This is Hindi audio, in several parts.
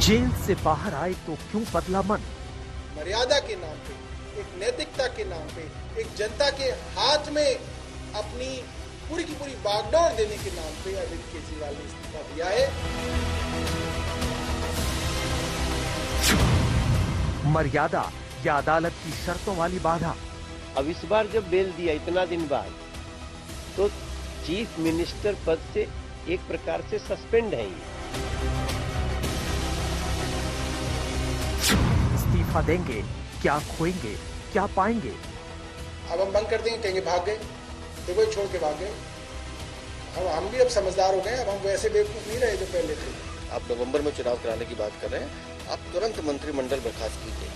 जेल से बाहर आए तो क्यों बदला मन? मर्यादा के नाम पे, एक नैतिकता के नाम पे, एक जनता के हाथ में अपनी पूरी की पूरी बागडोर देने के नाम पे अरविंद केजरीवाल ने इस्तीफा दिया है। मर्यादा या अदालत की शर्तों वाली बाधा? अब इस बार जब बेल दिया इतना दिन बाद, तो चीफ मिनिस्टर पद से एक प्रकार से सस्पेंड है ये। इस्तीफा देंगे, क्या खोएंगे, क्या पाएंगे? अब हम बंद कर देंगे, कहेंगे भाग गए, देखो ये छोड़ के भाग गए। हम भी अब समझदार हो गए, अब हम वैसे बेवकूफ नहीं रहे जो पहले थे। आप नवंबर में चुनाव कराने की बात कर रहे हैं, आप तुरंत मंत्रिमंडल बर्खास्त कीजिए,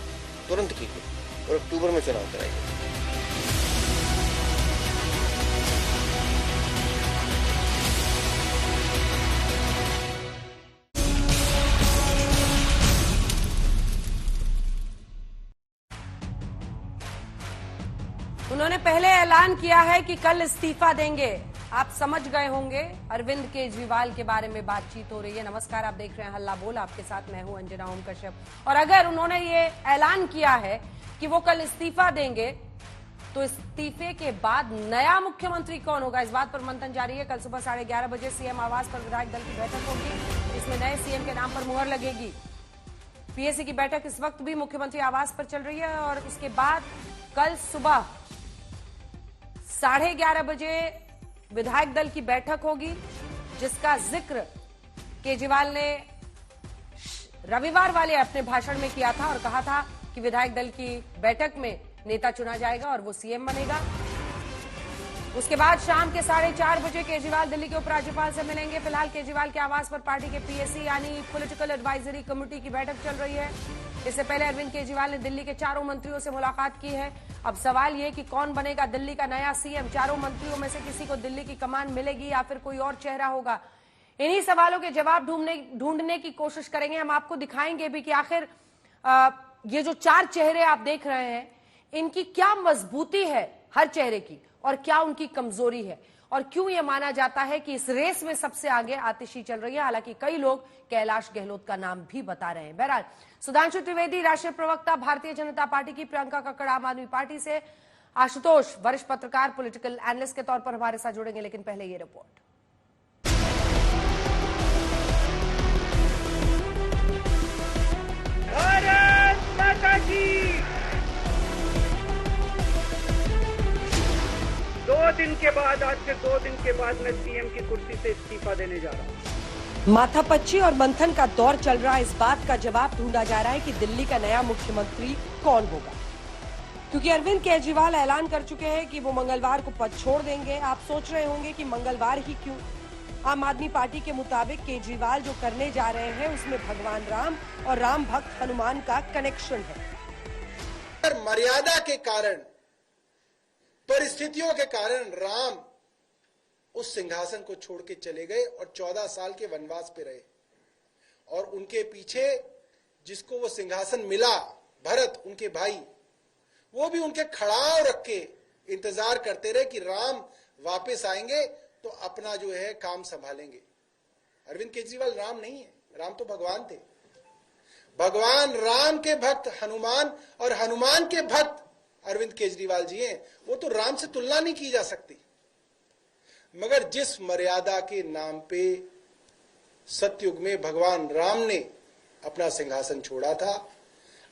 तुरंत कीजिए और अक्टूबर में चुनाव कराइए। उन्होंने पहले ऐलान किया है कि कल इस्तीफा देंगे। आप समझ गए होंगे अरविंद केजरीवाल के बारे में बातचीत हो रही है। नमस्कार, आप देख रहे हैं हल्ला बोल, आपके साथ मैं हूं अंजना ओम कश्यप। और अगर उन्होंने ये ऐलान किया है कि वो कल इस्तीफा देंगे, तो इस्तीफे के बाद नया मुख्यमंत्री कौन होगा, इस बात पर मंथन जारी है। कल सुबह 11:30 बजे सीएम आवास पर विधायक दल की बैठक होगी। इसमें नए सीएम के नाम पर मुहर लगेगी। पीएसी की बैठक इस वक्त भी मुख्यमंत्री आवास पर चल रही है और उसके बाद कल सुबह 11:30 बजे विधायक दल की बैठक होगी, जिसका जिक्र केजरीवाल ने रविवार वाले अपने भाषण में किया था और कहा था कि विधायक दल की बैठक में नेता चुना जाएगा और वो सीएम बनेगा। उसके बाद शाम के 4:30 बजे केजरीवाल दिल्ली के उपराज्यपाल से मिलेंगे। फिलहाल केजरीवाल के आवास पर पार्टी के पीएसी यानी पॉलिटिकल एडवाइजरी कमेटी की बैठक चल रही है। इससे पहले अरविंद केजरीवाल ने दिल्ली के 4 मंत्रियों से मुलाकात की है। अब सवाल यह कि कौन बनेगा दिल्ली का नया सीएम। 4 मंत्रियों में से किसी को दिल्ली की कमान मिलेगी या फिर कोई और चेहरा होगा। इन्हीं सवालों के जवाब ढूंढने की कोशिश करेंगे। हम आपको दिखाएंगे भी कि आखिर ये जो 4 चेहरे आप देख रहे हैं, इनकी क्या मजबूती है हर चेहरे की और क्या उनकी कमजोरी है, और क्यों यह माना जाता है कि इस रेस में सबसे आगे आतिशी चल रही है। हालांकि कई लोग कैलाश गहलोत का नाम भी बता रहे हैं। बहरहाल सुधांशु त्रिवेदी राष्ट्रीय प्रवक्ता भारतीय जनता पार्टी की, प्रियंका कक्कड़ आम आदमी पार्टी से, आशुतोष वरिष्ठ पत्रकार पॉलिटिकल एनालिस्ट के तौर पर हमारे साथ जुड़ेंगे। लेकिन पहले ये रिपोर्ट। भारत माता की। 2 दिन के बाद, आज से 2 दिन के बाद मैं सीएम की कुर्सी से इस्तीफा देने जा रहा हूँ। माथापच्ची और मंथन का दौर चल रहा है। इस बात का जवाब ढूंढा जा रहा है कि दिल्ली का नया मुख्यमंत्री कौन होगा, क्योंकि अरविंद केजरीवाल ऐलान कर चुके हैं कि वो मंगलवार को पद छोड़ देंगे। आप सोच रहे होंगे कि मंगलवार ही क्यों। आम आदमी पार्टी के मुताबिक केजरीवाल जो करने जा रहे हैं उसमें भगवान राम और राम भक्त हनुमान का कनेक्शन है। मर्यादा के कारण, परिस्थितियों के कारण राम उस सिंहासन को छोड़ के चले गए और 14 साल के वनवास पे रहे। और उनके पीछे जिसको वो सिंहासन मिला, भरत उनके भाई, वो भी उनके खड़ाव रख के इंतजार करते रहे कि राम वापस आएंगे तो अपना जो है काम संभालेंगे। अरविंद केजरीवाल राम नहीं है, राम तो भगवान थे। भगवान राम के भक्त हनुमान और हनुमान के भक्त अरविंद केजरीवाल जी हैं। वो तो राम से तुलना नहीं की जा सकती। मगर जिस मर्यादा के नाम पे सतयुग में भगवान राम ने अपना सिंहासन छोड़ा था,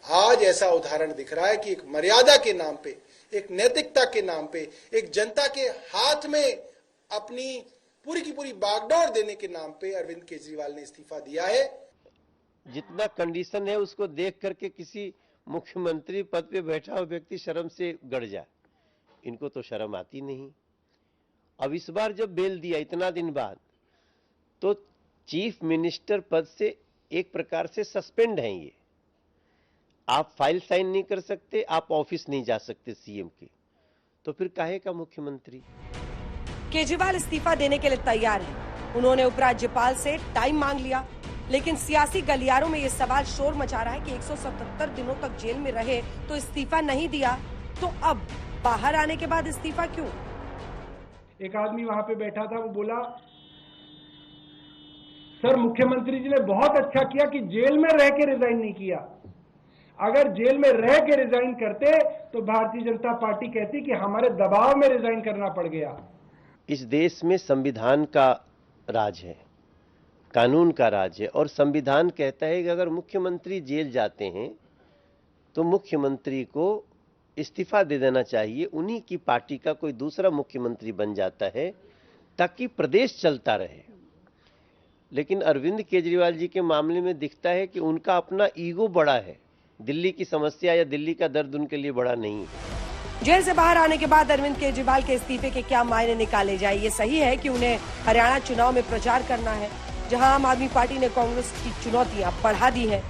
आज ऐसा उदाहरण दिख रहा है कि एक मर्यादा के नाम पे, एक नैतिकता के नाम पे, एक जनता के हाथ में अपनी पूरी की पूरी बागडोर देने के नाम पे अरविंद केजरीवाल ने इस्तीफा दिया है। जितना कंडीशन है उसको देख करके किसी मुख्यमंत्री पद पे बैठा हुआ व्यक्ति शर्म से गड़ जाए, इनको तो शर्म आती नहीं। अब इस बार जब बेल दिया इतना दिन बाद, तो चीफ मिनिस्टर पद से एक प्रकार से सस्पेंड हैं ये। आप फाइल साइन नहीं कर सकते, आप ऑफिस नहीं जा सकते सीएम के, तो फिर काहे का मुख्यमंत्री। केजरीवाल इस्तीफा देने के लिए तैयार हैं। उन्होंने उपराज्यपाल से टाइम मांग लिया, लेकिन सियासी गलियारों में ये सवाल शोर मचा रहा है कि 177 दिनों तक जेल में रहे तो इस्तीफा नहीं दिया, तो अब बाहर आने के बाद इस्तीफा क्यों। एक आदमी वहां पे बैठा था, वो बोला सर मुख्यमंत्री जी ने बहुत अच्छा किया कि जेल में रह के रिजाइन नहीं किया। अगर जेल में रह के रिजाइन करते तो भारतीय जनता पार्टी कहती कि हमारे दबाव में रिजाइन करना पड़ गया। इस देश में संविधान का राज है, कानून का राज है, और संविधान कहता है कि अगर मुख्यमंत्री जेल जाते हैं तो मुख्यमंत्री को इस्तीफा दे देना चाहिए, उन्हीं की पार्टी का कोई दूसरा मुख्यमंत्री बन जाता है ताकि प्रदेश चलता रहे। लेकिन अरविंद केजरीवाल जी के मामले में दिखता है कि उनका अपना ईगो बड़ा है, दिल्ली की समस्या या दिल्ली का दर्द उनके लिए बड़ा नहीं है। जेल से बाहर आने के बाद अरविंद केजरीवाल के इस्तीफे के क्या मायने निकाले जाए? ये सही है कि उन्हें हरियाणा चुनाव में प्रचार करना है, जहां आम आदमी पार्टी ने कांग्रेस की चुनौतियां बढ़ा दी है।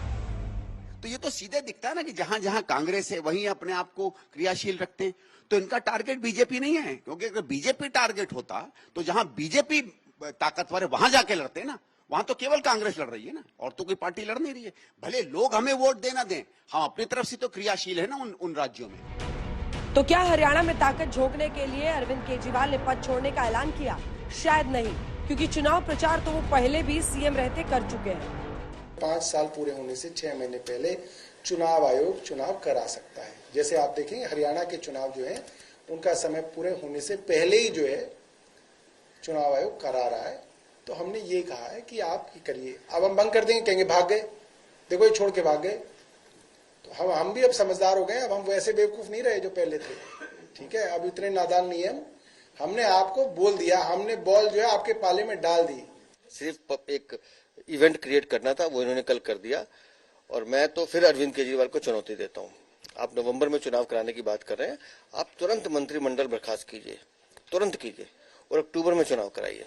तो ये तो सीधे दिखता है ना कि जहां जहां कांग्रेस है वहीं अपने आप को क्रियाशील रखते हैं। तो इनका टारगेट बीजेपी नहीं है, क्योंकि अगर बीजेपी टारगेट होता तो जहां बीजेपी ताकतवर है वहां जाके लड़ते ना। वहां तो केवल कांग्रेस लड़ रही है ना, और तो कोई पार्टी लड़ नहीं रही है। भले लोग हमें वोट देना दें, हम अपनी तरफ से तो क्रियाशील है ना उन राज्यों में। तो क्या हरियाणा में ताकत झोंकने के लिए अरविंद केजरीवाल ने पद छोड़ने का ऐलान किया? शायद नहीं, क्योंकि चुनाव प्रचार तो वो पहले भी सीएम रहते कर चुके हैं। 5 साल पूरे होने से 6 महीने पहले चुनाव आयोग चुनाव करा सकता है। जैसे आप देखेंगे हरियाणा के चुनाव जो है उनका समय पूरे होने से पहले ही जो है चुनाव आयोग करा रहा है। तो हमने ये कहा है कि आप ही करिए। अब हम बंद कर देंगे, कहेंगे भाग गए, देखो ये छोड़ के भाग गए। तो हम भी अब समझदार हो गए, अब हम वैसे बेवकूफ नहीं रहे जो पहले थे। ठीक है, अब इतने नादान नहीं है। हमने आपको बोल दिया, हमने बॉल जो है आपके पाले में डाल दी। सिर्फ एक इवेंट क्रिएट करना था, वो इन्होंने कल कर दिया। और मैं तो फिर अरविंद केजरीवाल को चुनौती देता हूँ। आप नवंबर में चुनाव कराने की बात कर रहे हैं, आप तुरंत मंत्रिमंडल बर्खास्त कीजिए, तुरंत कीजिए, और अक्टूबर में चुनाव कराइए।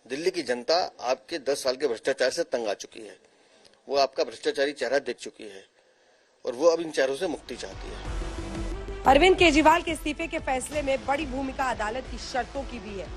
दिल्ली की जनता आपके 10 साल के भ्रष्टाचार से तंग आ चुकी है, वो आपका भ्रष्टाचारी चेहरा देख चुकी है, और वो अब इन चेहरों से मुक्ति चाहती है। अरविंद केजरीवाल के इस्तीफे के फैसले में बड़ी भूमिका अदालत की शर्तों की भी है।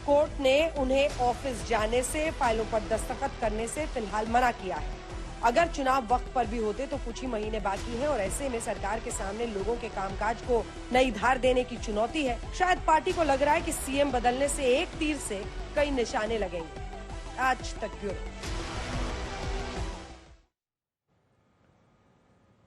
कोर्ट ने उन्हें ऑफिस जाने से, फाइलों पर दस्तखत करने से फिलहाल मना किया है। अगर चुनाव वक्त पर भी होते तो कुछ ही महीने बाकी हैं, और ऐसे में सरकार के सामने लोगों के कामकाज को नई धार देने की चुनौती है। शायद पार्टी को लग रहा है कि सीएम बदलने से एक तीर से कई निशाने लगेंगे। आज तक ब्यूरो।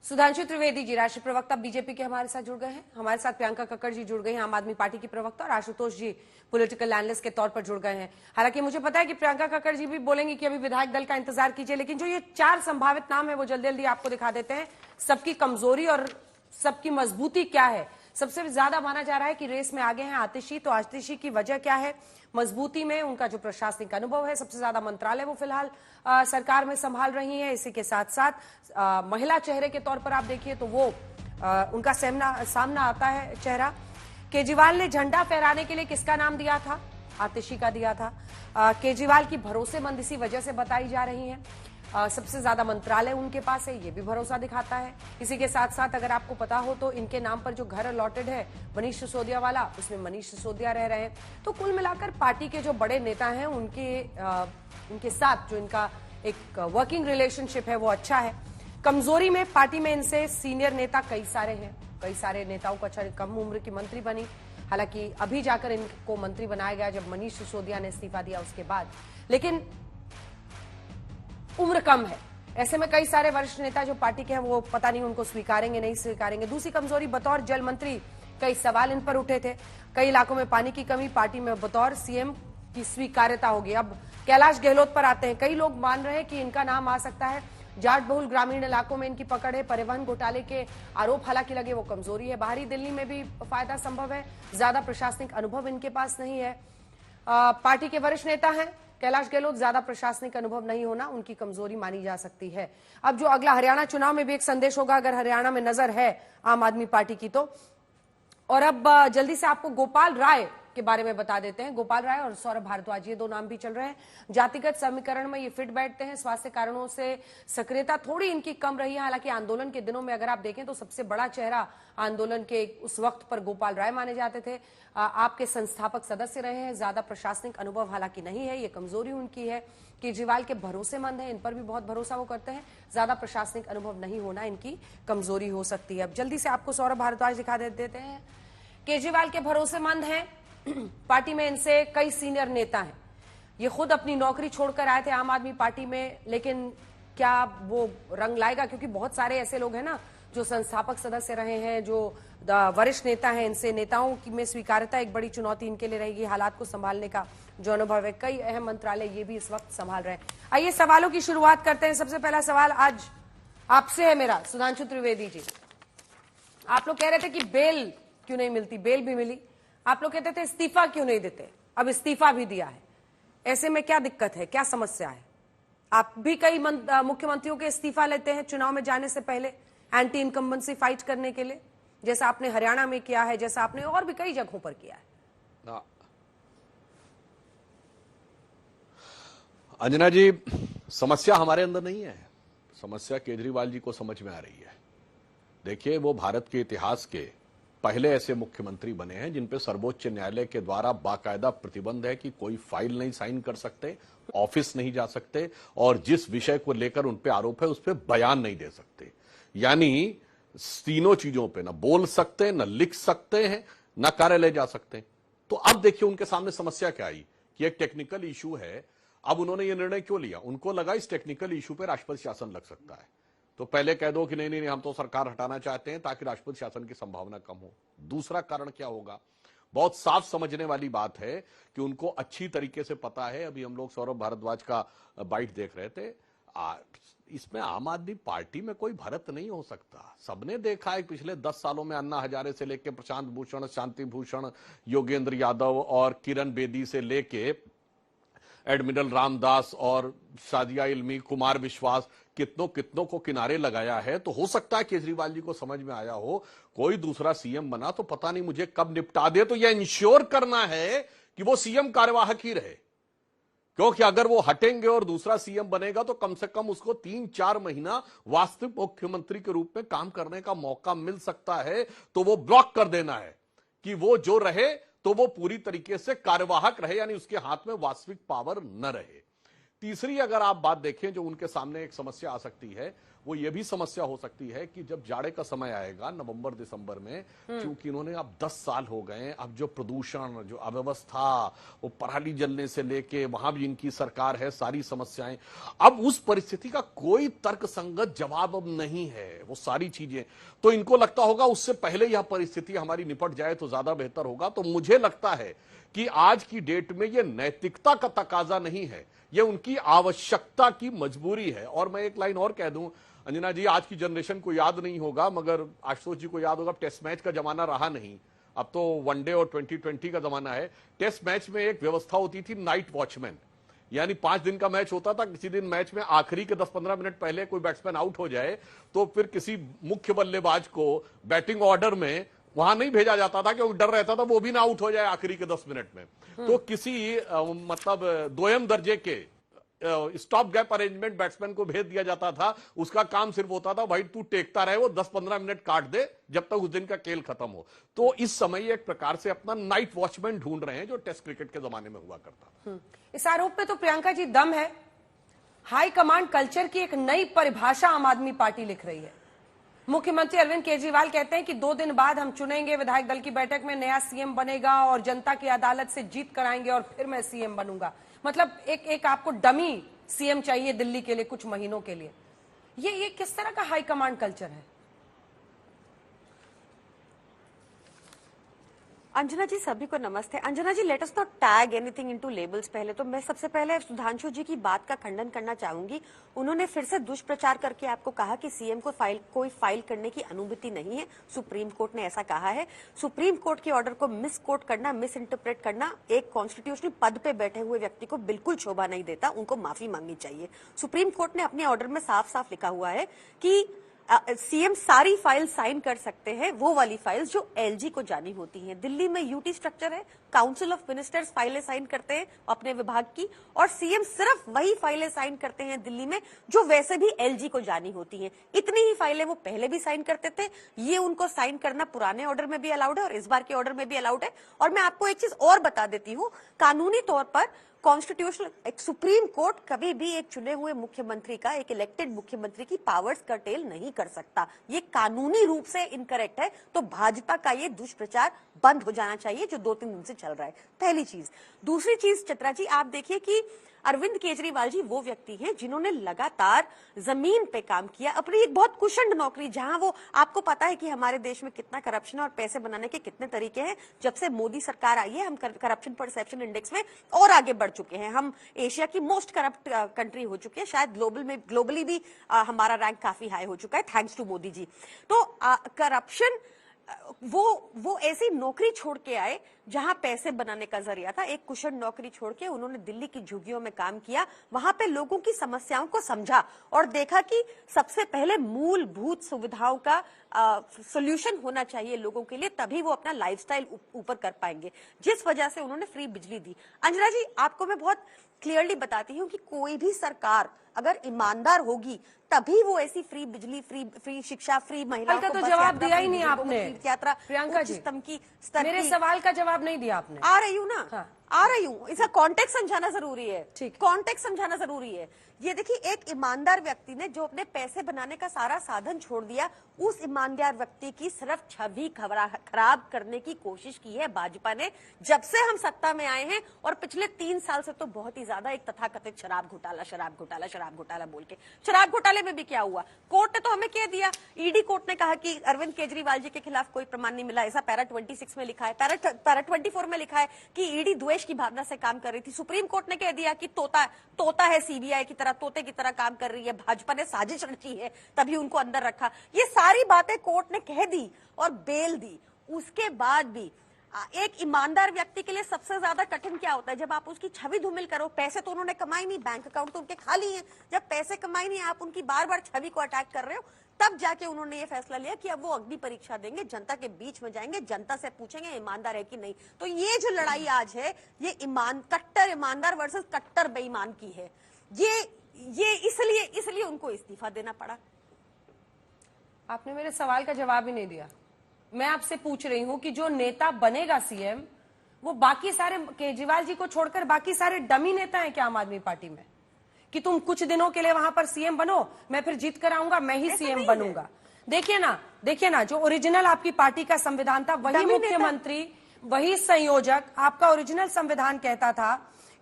सुधांशु त्रिवेदी जी, राष्ट्रीय प्रवक्ता बीजेपी के हमारे साथ जुड़ गए हैं। हमारे साथ प्रियंका कक्कड़ जी जुड़ गई हैं, आम आदमी पार्टी की प्रवक्ता, और आशुतोष जी पॉलिटिकल एनालिस्ट के तौर पर जुड़ गए हैं। हालांकि मुझे पता है कि प्रियंका कक्कड़ जी भी बोलेंगी कि अभी विधायक दल का इंतजार कीजिए, लेकिन जो ये 4 संभावित नाम है वो जल्दी जल्दी आपको दिखा देते हैं। सबकी कमजोरी और सबकी मजबूती क्या है? सबसे ज्यादा माना जा रहा है कि रेस में आगे हैं आतिशी। तो आतिशी की वजह क्या है? मजबूती में उनका जो प्रशासनिक अनुभव है, सबसे ज्यादा मंत्रालय वो फिलहाल सरकार में संभाल रही है। इसी के साथ साथ महिला चेहरे के तौर पर आप देखिए तो वो उनका सामना आता है चेहरा। केजरीवाल ने झंडा फहराने के लिए किसका नाम दिया था? आतिशी का दिया था। केजरीवाल की भरोसेमंद इसी वजह से बताई जा रही है। सबसे ज्यादा मंत्रालय उनके पास है, ये भी भरोसा दिखाता है। इसी के साथ साथ अगर आपको पता हो तो इनके नाम पर जो घर अलॉटेड है मनीष सिसोदिया वाला, उसमें मनीष सिसोदिया रह रहे हैं। तो कुल मिलाकर पार्टी के जो बड़े नेता हैं उनके साथ जो इनका एक वर्किंग रिलेशनशिप है वो अच्छा है। कमजोरी में पार्टी में इनसे सीनियर नेता कई सारे हैं, कई सारे नेताओं को कम उम्र की मंत्री बनी। हालांकि अभी जाकर इनको मंत्री बनाया गया जब मनीष सिसोदिया ने इस्तीफा दिया उसके बाद, लेकिन उम्र कम है। ऐसे में कई सारे वरिष्ठ नेता जो पार्टी के हैं वो पता नहीं उनको स्वीकारेंगे नहीं स्वीकारेंगे। दूसरी कमजोरी, बतौर जल मंत्री कई सवाल इन पर उठे थे। कई इलाकों में पानी की कमी, पार्टी में बतौर सीएम की स्वीकार्यता होगी। अब कैलाश गहलोत पर आते हैं। कई लोग मान रहे हैं कि इनका नाम आ सकता है। जाट बहुल ग्रामीण इलाकों में इनकी पकड़ है। परिवहन घोटाले के आरोप हालांकि लगे, वो कमजोरी है। बाहरी दिल्ली में भी फायदा संभव है, ज्यादा प्रशासनिक अनुभव इनके पास नहीं है। पार्टी के वरिष्ठ नेता हैं कैलाश गहलोत, ज्यादा प्रशासनिक अनुभव नहीं होना उनकी कमजोरी मानी जा सकती है। अब जो अगला हरियाणा चुनाव में भी एक संदेश होगा अगर हरियाणा में नजर है आम आदमी पार्टी की तो। और अब जल्दी से आपको गोपाल राय के बारे में बता देते हैं। गोपाल राय और सौरभ भारद्वाज, ये 2 नाम भी चल रहे हैं। जातिगत समीकरण में ये फिट बैठते हैं। स्वास्थ्य कारणों से सक्रियता थोड़ी इनकी कम रही है। हालांकि आंदोलन के दिनों में अगर आप देखें तो सबसे बड़ा चेहरा आंदोलन के उस वक्त पर गोपाल राय माने जाते थे। आपके संस्थापक सदस्य रहे हैं। ज्यादा प्रशासनिक अनुभव हालांकि नहीं है, ये कमजोरी उनकी है। केजरीवाल के भरोसेमंद है, इन पर भी बहुत भरोसा वो करते हैं। ज्यादा प्रशासनिक अनुभव नहीं होना इनकी कमजोरी हो सकती है। अब जल्दी से आपको सौरभ भारद्वाज दिखा देते हैं। केजरीवाल के भरोसेमंद हैं, पार्टी में इनसे कई सीनियर नेता हैं। ये खुद अपनी नौकरी छोड़कर आए थे आम आदमी पार्टी में, लेकिन क्या वो रंग लाएगा? क्योंकि बहुत सारे ऐसे लोग हैं ना जो संस्थापक सदस्य रहे हैं, जो वरिष्ठ नेता हैं, इनसे नेताओं की में स्वीकार्यता एक बड़ी चुनौती इनके लिए रहेगी, हालात को संभालने का जो अनुभव है। कई अहम मंत्रालय ये भी इस वक्त संभाल रहे हैं। आइए सवालों की शुरुआत करते हैं। सबसे पहला सवाल आज आपसे है मेरा, सुधांशु त्रिवेदी जी। आप लोग कह रहे थे कि बेल क्यों नहीं मिलती, बेल भी मिली। आप लोग कहते थे इस्तीफा क्यों नहीं देते, अब इस्तीफा भी दिया है। ऐसे में क्या दिक्कत है, क्या समस्या है? आप भी कई मुख्यमंत्रियों के इस्तीफा लेते हैं चुनाव में जाने से पहले, एंटी इनकम्बेंसी फाइट करने के लिए, जैसा आपने हरियाणा में किया है, जैसा आपने और भी कई जगहों पर किया है। अंजना जी, समस्या हमारे अंदर नहीं है, समस्या केजरीवाल जी को समझ में आ रही है। देखिए, वो भारत के इतिहास के पहले ऐसे मुख्यमंत्री बने हैं जिन पे सर्वोच्च न्यायालय के द्वारा बाकायदा प्रतिबंध है कि कोई फाइल नहीं साइन कर सकते, ऑफिस नहीं जा सकते, और जिस विषय को लेकर उन पे आरोप है उस पे बयान नहीं दे सकते। यानी तीनों चीजों पे न बोल सकते, न लिख सकते हैं, न कार्यालय जा सकते। तो अब देखिए उनके सामने समस्या क्या आई कि एक टेक्निकल इशू है। अब उन्होंने ये निर्णय क्यों लिया? उनको लगा इस टेक्निकल इशू पे राष्ट्रपति शासन लग सकता है, तो पहले कह दो कि नहीं नहीं हम तो सरकार हटाना चाहते हैं ताकि राष्ट्रपति शासन की संभावना कम हो। दूसरा कारण क्या होगा? बहुत साफ समझने वाली बात है कि उनको अच्छी तरीके से पता है। अभी हम लोग सौरभ भारद्वाज का बाइट देख रहे थे, इसमें आम आदमी पार्टी में कोई भरत नहीं हो सकता। सबने देखा है पिछले 10 सालों में अन्ना हजारे से लेके प्रशांत भूषण, शांति भूषण, योगेंद्र यादव और किरण बेदी से लेके एडमिरल रामदास और सादिया इल्मी, कुमार विश्वास, कितनों को किनारे लगाया है। तो हो सकता है केजरीवाल जी को समझ में आया हो कोई दूसरा सीएम बना तो पता नहीं मुझे कब निपटा दे, तो यह इंश्योर करना है कि वो सीएम कार्यवाहक ही रहे, क्योंकि अगर वो हटेंगे और दूसरा सीएम बनेगा तो कम से कम उसको 3-4 महीना वास्तविक मुख्यमंत्री के रूप में काम करने का मौका मिल सकता है। तो वो ब्लॉक कर देना है कि वो जो रहे तो वो पूरी तरीके से कार्यवाहक रहे, यानी उसके हाथ में वास्तविक पावर न रहे। तीसरी अगर आप बात देखें जो उनके सामने एक समस्या आ सकती है, वो ये भी समस्या हो सकती है कि जब जाड़े का समय आएगा नवंबर दिसंबर में, क्योंकि इन्होंने अब 10 साल हो गए, अब जो प्रदूषण, जो अव्यवस्था, वो पराली जलने से लेके वहां भी इनकी सरकार है, सारी समस्याएं, अब उस परिस्थिति का कोई तर्कसंगत जवाब अब नहीं है। वो सारी चीजें तो इनको लगता होगा उससे पहले यह परिस्थिति हमारी निपट जाए तो ज्यादा बेहतर होगा। तो मुझे लगता है कि आज की डेट में यह नैतिकता का तकाजा नहीं है, यह उनकी आवश्यकता की मजबूरी है। और मैं एक लाइन और कह दूं अंजना जी, आज की जनरेशन को याद नहीं होगा मगर आशुतोष जी को याद होगा, टेस्ट मैच का जमाना रहा नहीं, अब तो वनडे और 2020 का जमाना है। टेस्ट मैच में एक व्यवस्था होती थी नाइट वॉचमैन, यानी 5 दिन का मैच होता था, किसी दिन मैच में आखिरी के 10-15 मिनट पहले कोई बैट्समैन आउट हो जाए तो फिर किसी मुख्य बल्लेबाज को बैटिंग ऑर्डर में वहां नहीं भेजा जाता था, क्योंकि डर रहता था वो भी ना आउट हो जाए आखिरी के 10 मिनट में। तो किसी मतलब दोयम दर्जे के स्टॉप गैप अरेंजमेंट बैट्समैन को भेज दिया जाता था। उसका काम सिर्फ होता था भाई तू टेकता रहे, वो 10-15 मिनट काट दे जब तक उस दिन का खेल खत्म हो। तो इस समय एक प्रकार से अपना नाइट वॉचमैन ढूंढ रहे हैं जो टेस्ट क्रिकेट के जमाने में हुआ करता। इस आरोप में तो प्रियंका जी दम है। हाई कमांड कल्चर की एक नई परिभाषा आम आदमी पार्टी लिख रही है। मुख्यमंत्री अरविंद केजरीवाल कहते हैं कि 2 दिन बाद हम चुनेंगे, विधायक दल की बैठक में नया सीएम बनेगा और जनता की अदालत से जीत कराएंगे और फिर मैं सीएम बनूंगा। मतलब एक आपको डमी सीएम चाहिए दिल्ली के लिए कुछ महीनों के लिए। ये किस तरह का हाई कमांड कल्चर है? अंजना जी, सभी को नमस्ते। Anjana ji, let us not tag anything into labels. पहले तो मैं सबसे पहले सुधांशु जी की बात का खंडन करना चाहूंगी। उन्होंने फिर से दुष्प्रचार करके आपको कहा कि सीएम को कोई फाइल करने की अनुमति नहीं है। सुप्रीम कोर्ट ने ऐसा कहा है। सुप्रीम कोर्ट के ऑर्डर को मिस कोट करना, मिस इंटरप्रेट करना एक कॉन्स्टिट्यूशनल पद पे बैठे हुए व्यक्ति को बिल्कुल शोभा नहीं देता। उनको माफी मांगनी चाहिए। सुप्रीम कोर्ट ने अपने ऑर्डर में साफ साफ लिखा हुआ है कि सीएम सारी फाइल साइन कर सकते हैं, वो वाली फाइल्स जो एलजी को जानी होती हैं। दिल्ली में यूटी स्ट्रक्चर है, काउंसिल ऑफ मिनिस्टर्स फाइलें साइन करते हैं अपने विभाग की, और सीएम सिर्फ वही फाइलें साइन करते हैं दिल्ली में जो वैसे भी एलजी को जानी होती हैं। इतनी ही फाइलें वो पहले भी साइन करते थे। ये उनको साइन करना पुराने ऑर्डर में भी अलाउड है और इस बार के ऑर्डर में भी अलाउड है। और मैं आपको एक चीज और बता देती हूँ, कानूनी तौर पर कॉन्स्टिट्यूशनल, एक सुप्रीम कोर्ट कभी भी एक चुने हुए मुख्यमंत्री का, एक इलेक्टेड मुख्यमंत्री की पावर्स कर्टेल नहीं कर सकता। ये कानूनी रूप से इनकरेक्ट है। तो भाजपा का ये दुष्प्रचार बंद हो जाना चाहिए जो 2-3 दिन से चल रहा है। पहली चीज। दूसरी चीज चित्रा जी, आप देखिए कि अरविंद केजरीवाल जी वो व्यक्ति हैं जिन्होंने लगातार जमीन पे काम किया, अपनी एक बहुत कुशल नौकरी, जहां वो, आपको पता है कि हमारे देश में कितना करप्शन और पैसे बनाने के कितने तरीके हैं। जब से मोदी सरकार आई है, हम करप्शन परसेप्शन इंडेक्स में और आगे बढ़ चुके हैं। हम एशिया की मोस्ट करप्ट कंट्री हो चुके हैं। शायद ग्लोबली भी हमारा रैंक काफी हाई हो चुका है, थैंक्स टू मोदी जी। तो करप्शन, वो ऐसी नौकरी छोड़ के आए जहां पैसे बनाने का जरिया था। एक कुशल नौकरी छोड़ के उन्होंने दिल्ली की झुग्गियों में काम किया, वहां पे लोगों की समस्याओं को समझा और देखा कि सबसे पहले मूलभूत सुविधाओं का सोल्यूशन होना चाहिए लोगों के लिए, तभी वो अपना लाइफस्टाइल ऊपर कर पाएंगे, जिस वजह से उन्होंने फ्री बिजली दी। अंजना जी, आपको मैं बहुत क्लियरली बताती हूँ कि कोई भी सरकार अगर ईमानदार होगी तभी वो ऐसी फ्री बिजली, फ्री शिक्षा, फ्री महिलाओं का को तो बस जवाब यात्रा, दिया ही फ्री नहीं बुजुर्गों को आपने। तीर्थ यात्रा, प्रियंका उच्च जी, स्तम की स्तर मेरे की। सवाल का जवाब नहीं दिया आपने। आ रही हूँ ना, हाँ। आ रही हूँ। इसका कॉन्टेक्स्ट समझाना जरूरी है। ठीक। कॉन्टेक्स्ट समझाना जरूरी है। ये देखिए, एक ईमानदार व्यक्ति ने जो अपने पैसे बनाने का सारा साधन छोड़ दिया, उस ईमानदार व्यक्ति की सिर्फ छवि खराब करने की कोशिश की है भाजपा ने जब से हम सत्ता में आए हैं। और पिछले 3 साल से तो बहुत ही ज्यादा एक तथाकथित शराब घोटाला बोल के। शराब घोटाले में भी क्या हुआ, कोर्ट ने तो हमें कह दिया, ईडी कोर्ट ने कहा कि अरविंद केजरीवाल जी के खिलाफ कोई प्रमाण नहीं मिला, ऐसा पैरा 26 में लिखा है, पैरा 24 में लिखा है कि ईडी द्वेष की भावना से काम कर रही थी। सुप्रीम कोर्ट ने कह दिया कि तोता है, सीबीआई की तरह, तोते की तरह काम कर रही है, भाजपा ने साजिश रची है तभी उनको अंदर रखा। ये सारी बातें कोर्ट ने कह दी और बेल दी। उसके बाद भी एक ईमानदार व्यक्ति के लिए सबसे ज्यादा कठिन क्या होता है, जब आप उसकी छवि धूमिल करो। पैसे तो उन्होंने कमाई नहीं, बैंक अकाउंट तो उनके खाली हैं। जब पैसे कमाई नहीं, आप उनकी बार बार छवि को अटैक कर रहे हो, तब जाके उन्होंने ये फैसला लिया कि अब वो अग्नि परीक्षा देंगे, जनता के बीच में जाएंगे, जनता से पूछेंगे ईमानदार है कि नहीं। तो ये जो लड़ाई आज है, ये कट्टर ईमानदार वर्सेस कट्टर बेईमान की है। ये इसलिए उनको इस्तीफा देना पड़ा। आपने मेरे सवाल का जवाब ही नहीं दिया। मैं आपसे पूछ रही हूं कि जो नेता बनेगा सीएम, वो बाकी सारे, केजरीवाल जी को छोड़कर बाकी सारे डमी नेता हैं क्या आम आदमी पार्टी में, कि तुम कुछ दिनों के लिए वहां पर सीएम बनो, मैं फिर जीत कर आऊंगा, मैं ही सीएम बनूंगा। देखिए ना, जो ओरिजिनल आपकी पार्टी का संविधान था, वही मुख्यमंत्री, वही संयोजक, आपका ओरिजिनल संविधान कहता था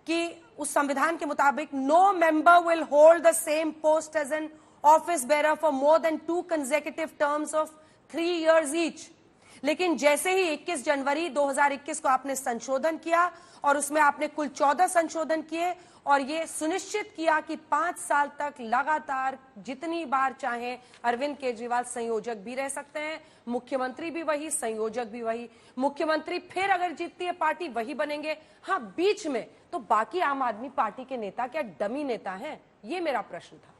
कि उस संविधान के मुताबिक no member will hold the same post as an office bearer for more than 2 consecutive terms of 3 years each. लेकिन जैसे ही 21 जनवरी 2021 को आपने संशोधन किया और उसमें आपने कुल 14 संशोधन किए और ये सुनिश्चित किया कि 5 साल तक लगातार जितनी बार चाहे अरविंद केजरीवाल संयोजक भी रह सकते हैं, मुख्यमंत्री भी वही, संयोजक भी वही। मुख्यमंत्री फिर अगर जीतती है पार्टी वही बनेंगे। हाँ, बीच में तो बाकी आम आदमी पार्टी के नेता क्या डमी नेता हैं? ये मेरा प्रश्न था।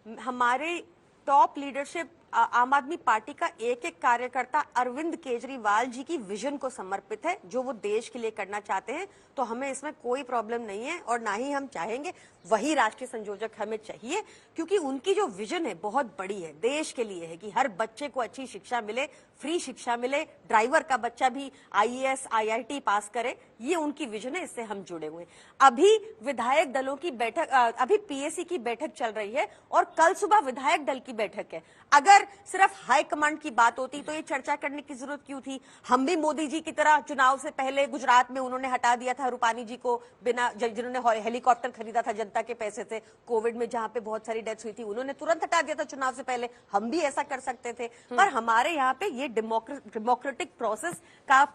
हमारे टॉप लीडरशिप, आम आदमी पार्टी का एक एक कार्यकर्ता अरविंद केजरीवाल जी की विजन को समर्पित है, जो वो देश के लिए करना चाहते हैं। तो हमें इसमें कोई प्रॉब्लम नहीं है और ना ही हम चाहेंगे। वही राष्ट्रीय संयोजक हमें चाहिए, क्योंकि उनकी जो विजन है बहुत बड़ी है, देश के लिए है कि हर बच्चे को अच्छी शिक्षा मिले, फ्री शिक्षा मिले, ड्राइवर का बच्चा भी IAS IIT पास करे। ये उनकी विजन है, इससे हम जुड़े हुए। अभी विधायक दलों की बैठक, अभी PAC की बैठक चल रही है और कल सुबह विधायक दल की बैठक है। अगर सिर्फ हाईकमांड की बात होती तो ये चर्चा करने की जरूरत क्यों थी? हम भी मोदी जी की तरह चुनाव से पहले गुजरात में उन्होंने हटा दिया था रूपानी जी को, बिना, जिन्होंने हेलीकॉप्टर खरीदा था जनता के पैसे से, कोविड में जहां पे बहुत सारी डेथ्स हुई थी, उन्होंने तुरंत हटा दिया था चुनाव से पहले। हम भी ऐसा कर सकते थे, पर हमारे यहाँ पे ये डेमोक्रेटिक प्रोसेस का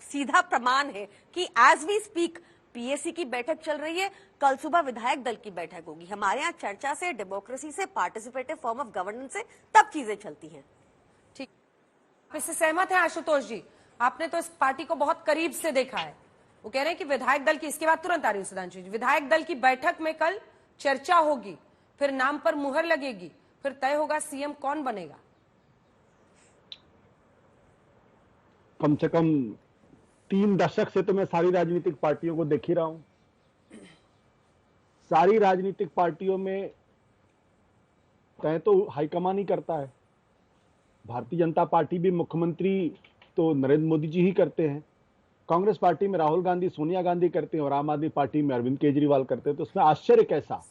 सीधा प्रमाण है कि एज वी स्पीक PAC की बैठक चल रही है, कल सुबह विधायक दल की बैठक होगी। हमारे यहाँ चर्चा से, डेमोक्रेसी से, पार्टिसिपेटिव फॉर्म ऑफ गवर्नेंस से तब चीजें चलती हैं। ठीक, इससे सहमत है आशुतोष जी? आपने तो इस पार्टी को बहुत करीब से देखा है। वो कह रहे हैं कि विधायक दल की, इसके बाद तुरंत आ रही हूं सुधांशु जी, विधायक दल की बैठक में कल चर्चा होगी, फिर नाम पर मुहर लगेगी, फिर तय होगा सीएम कौन बनेगा। कम से कम 3 दशक से तो मैं सारी राजनीतिक पार्टियों को देख ही रहा हूं। सारी राजनीतिक पार्टियों में तय तो हाईकमान ही करता है। भारतीय जनता पार्टी भी मुख्यमंत्री तो नरेंद्र मोदी जी ही करते हैं, कांग्रेस पार्टी में राहुल गांधी सोनिया गांधी करते हैं और आम आदमी पार्टी में अरविंद केजरीवाल करते हैं, तो उसमें आश्चर्य कैसा?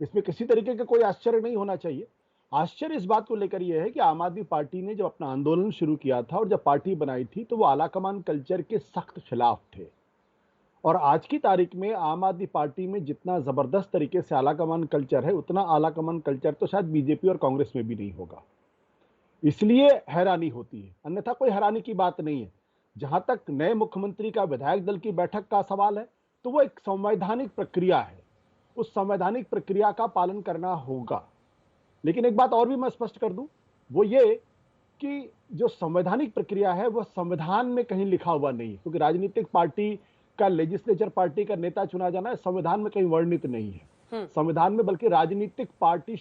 इसमें किसी तरीके का कोई आश्चर्य नहीं होना चाहिए। आश्चर्य इस बात को लेकर यह है कि आम आदमी पार्टी ने जब अपना आंदोलन शुरू किया था और जब पार्टी बनाई थी तो वो आलाकमान कल्चर के सख्त खिलाफ थे, और आज की तारीख में आम आदमी पार्टी में जितना जबरदस्त तरीके से आलाकमान कल्चर है उतना आलाकमान कल्चर तो शायद बीजेपी और कांग्रेस में भी नहीं होगा। इसलिए हैरानी होती है, अन्यथा कोई हैरानी की बात नहीं है। जहां तक नए मुख्यमंत्री का विधायक दल की बैठक का सवाल है, तो वो एक संवैधानिक प्रक्रिया है, उस संवैधानिक प्रक्रिया का पालन करना होगा। लेकिन एक बात और भी मैं स्पष्ट कर दूं, वो ये कि जो संवैधानिक प्रक्रिया है वह संविधान में कहीं लिखा हुआ नहीं है, क्योंकि राजनीतिक पार्टी का लेजिस्लेचर पार्टी का नेता चुना जाना है संविधान में कहीं वर्णित नहीं है। संविधान में बल्कि राजनीतिक पार्टी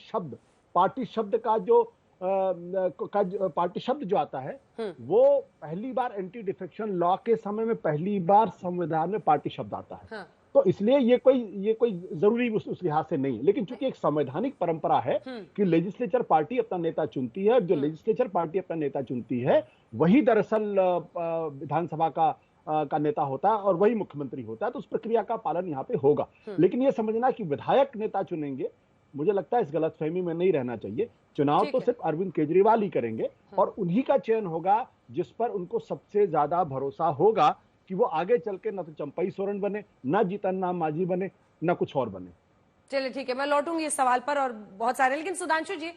शब्द का जो पार्टी शब्द जो आता है वो पहली बार एंटी डिफेक्शन लॉ के समय में पहली बार संविधान में पार्टी शब्द आता है। तो इसलिए ये कोई जरूरी उस लिहाज से नहीं है। लेकिन चूंकि एक संवैधानिक परंपरा है कि लेजिस्लेचर पार्टी अपना नेता चुनती है, जो लेजिस्लेचर पार्टी अपना नेता चुनती है वही दरअसल विधानसभा का नेता होता है और वही मुख्यमंत्री होता है, तो उस प्रक्रिया का पालन यहाँ पे होगा। लेकिन ये समझना कि विधायक नेता चुनेंगे, मुझे लगता है इस गलतफहमी में नहीं रहना चाहिए। चुनाव तो सिर्फ अरविंद केजरीवाल ही करेंगे और उन्हीं का चयन होगा जिस पर उनको सबसे ज्यादा भरोसा होगा कि वो आगे चल के न तो चंपई सोरेन बने, न जीतन राम मांझी बने, न कुछ और बने। चलिए ठीक है, मैं लौटूंगी इस सवाल पर और बहुत सारे। लेकिन सुधांशु जी,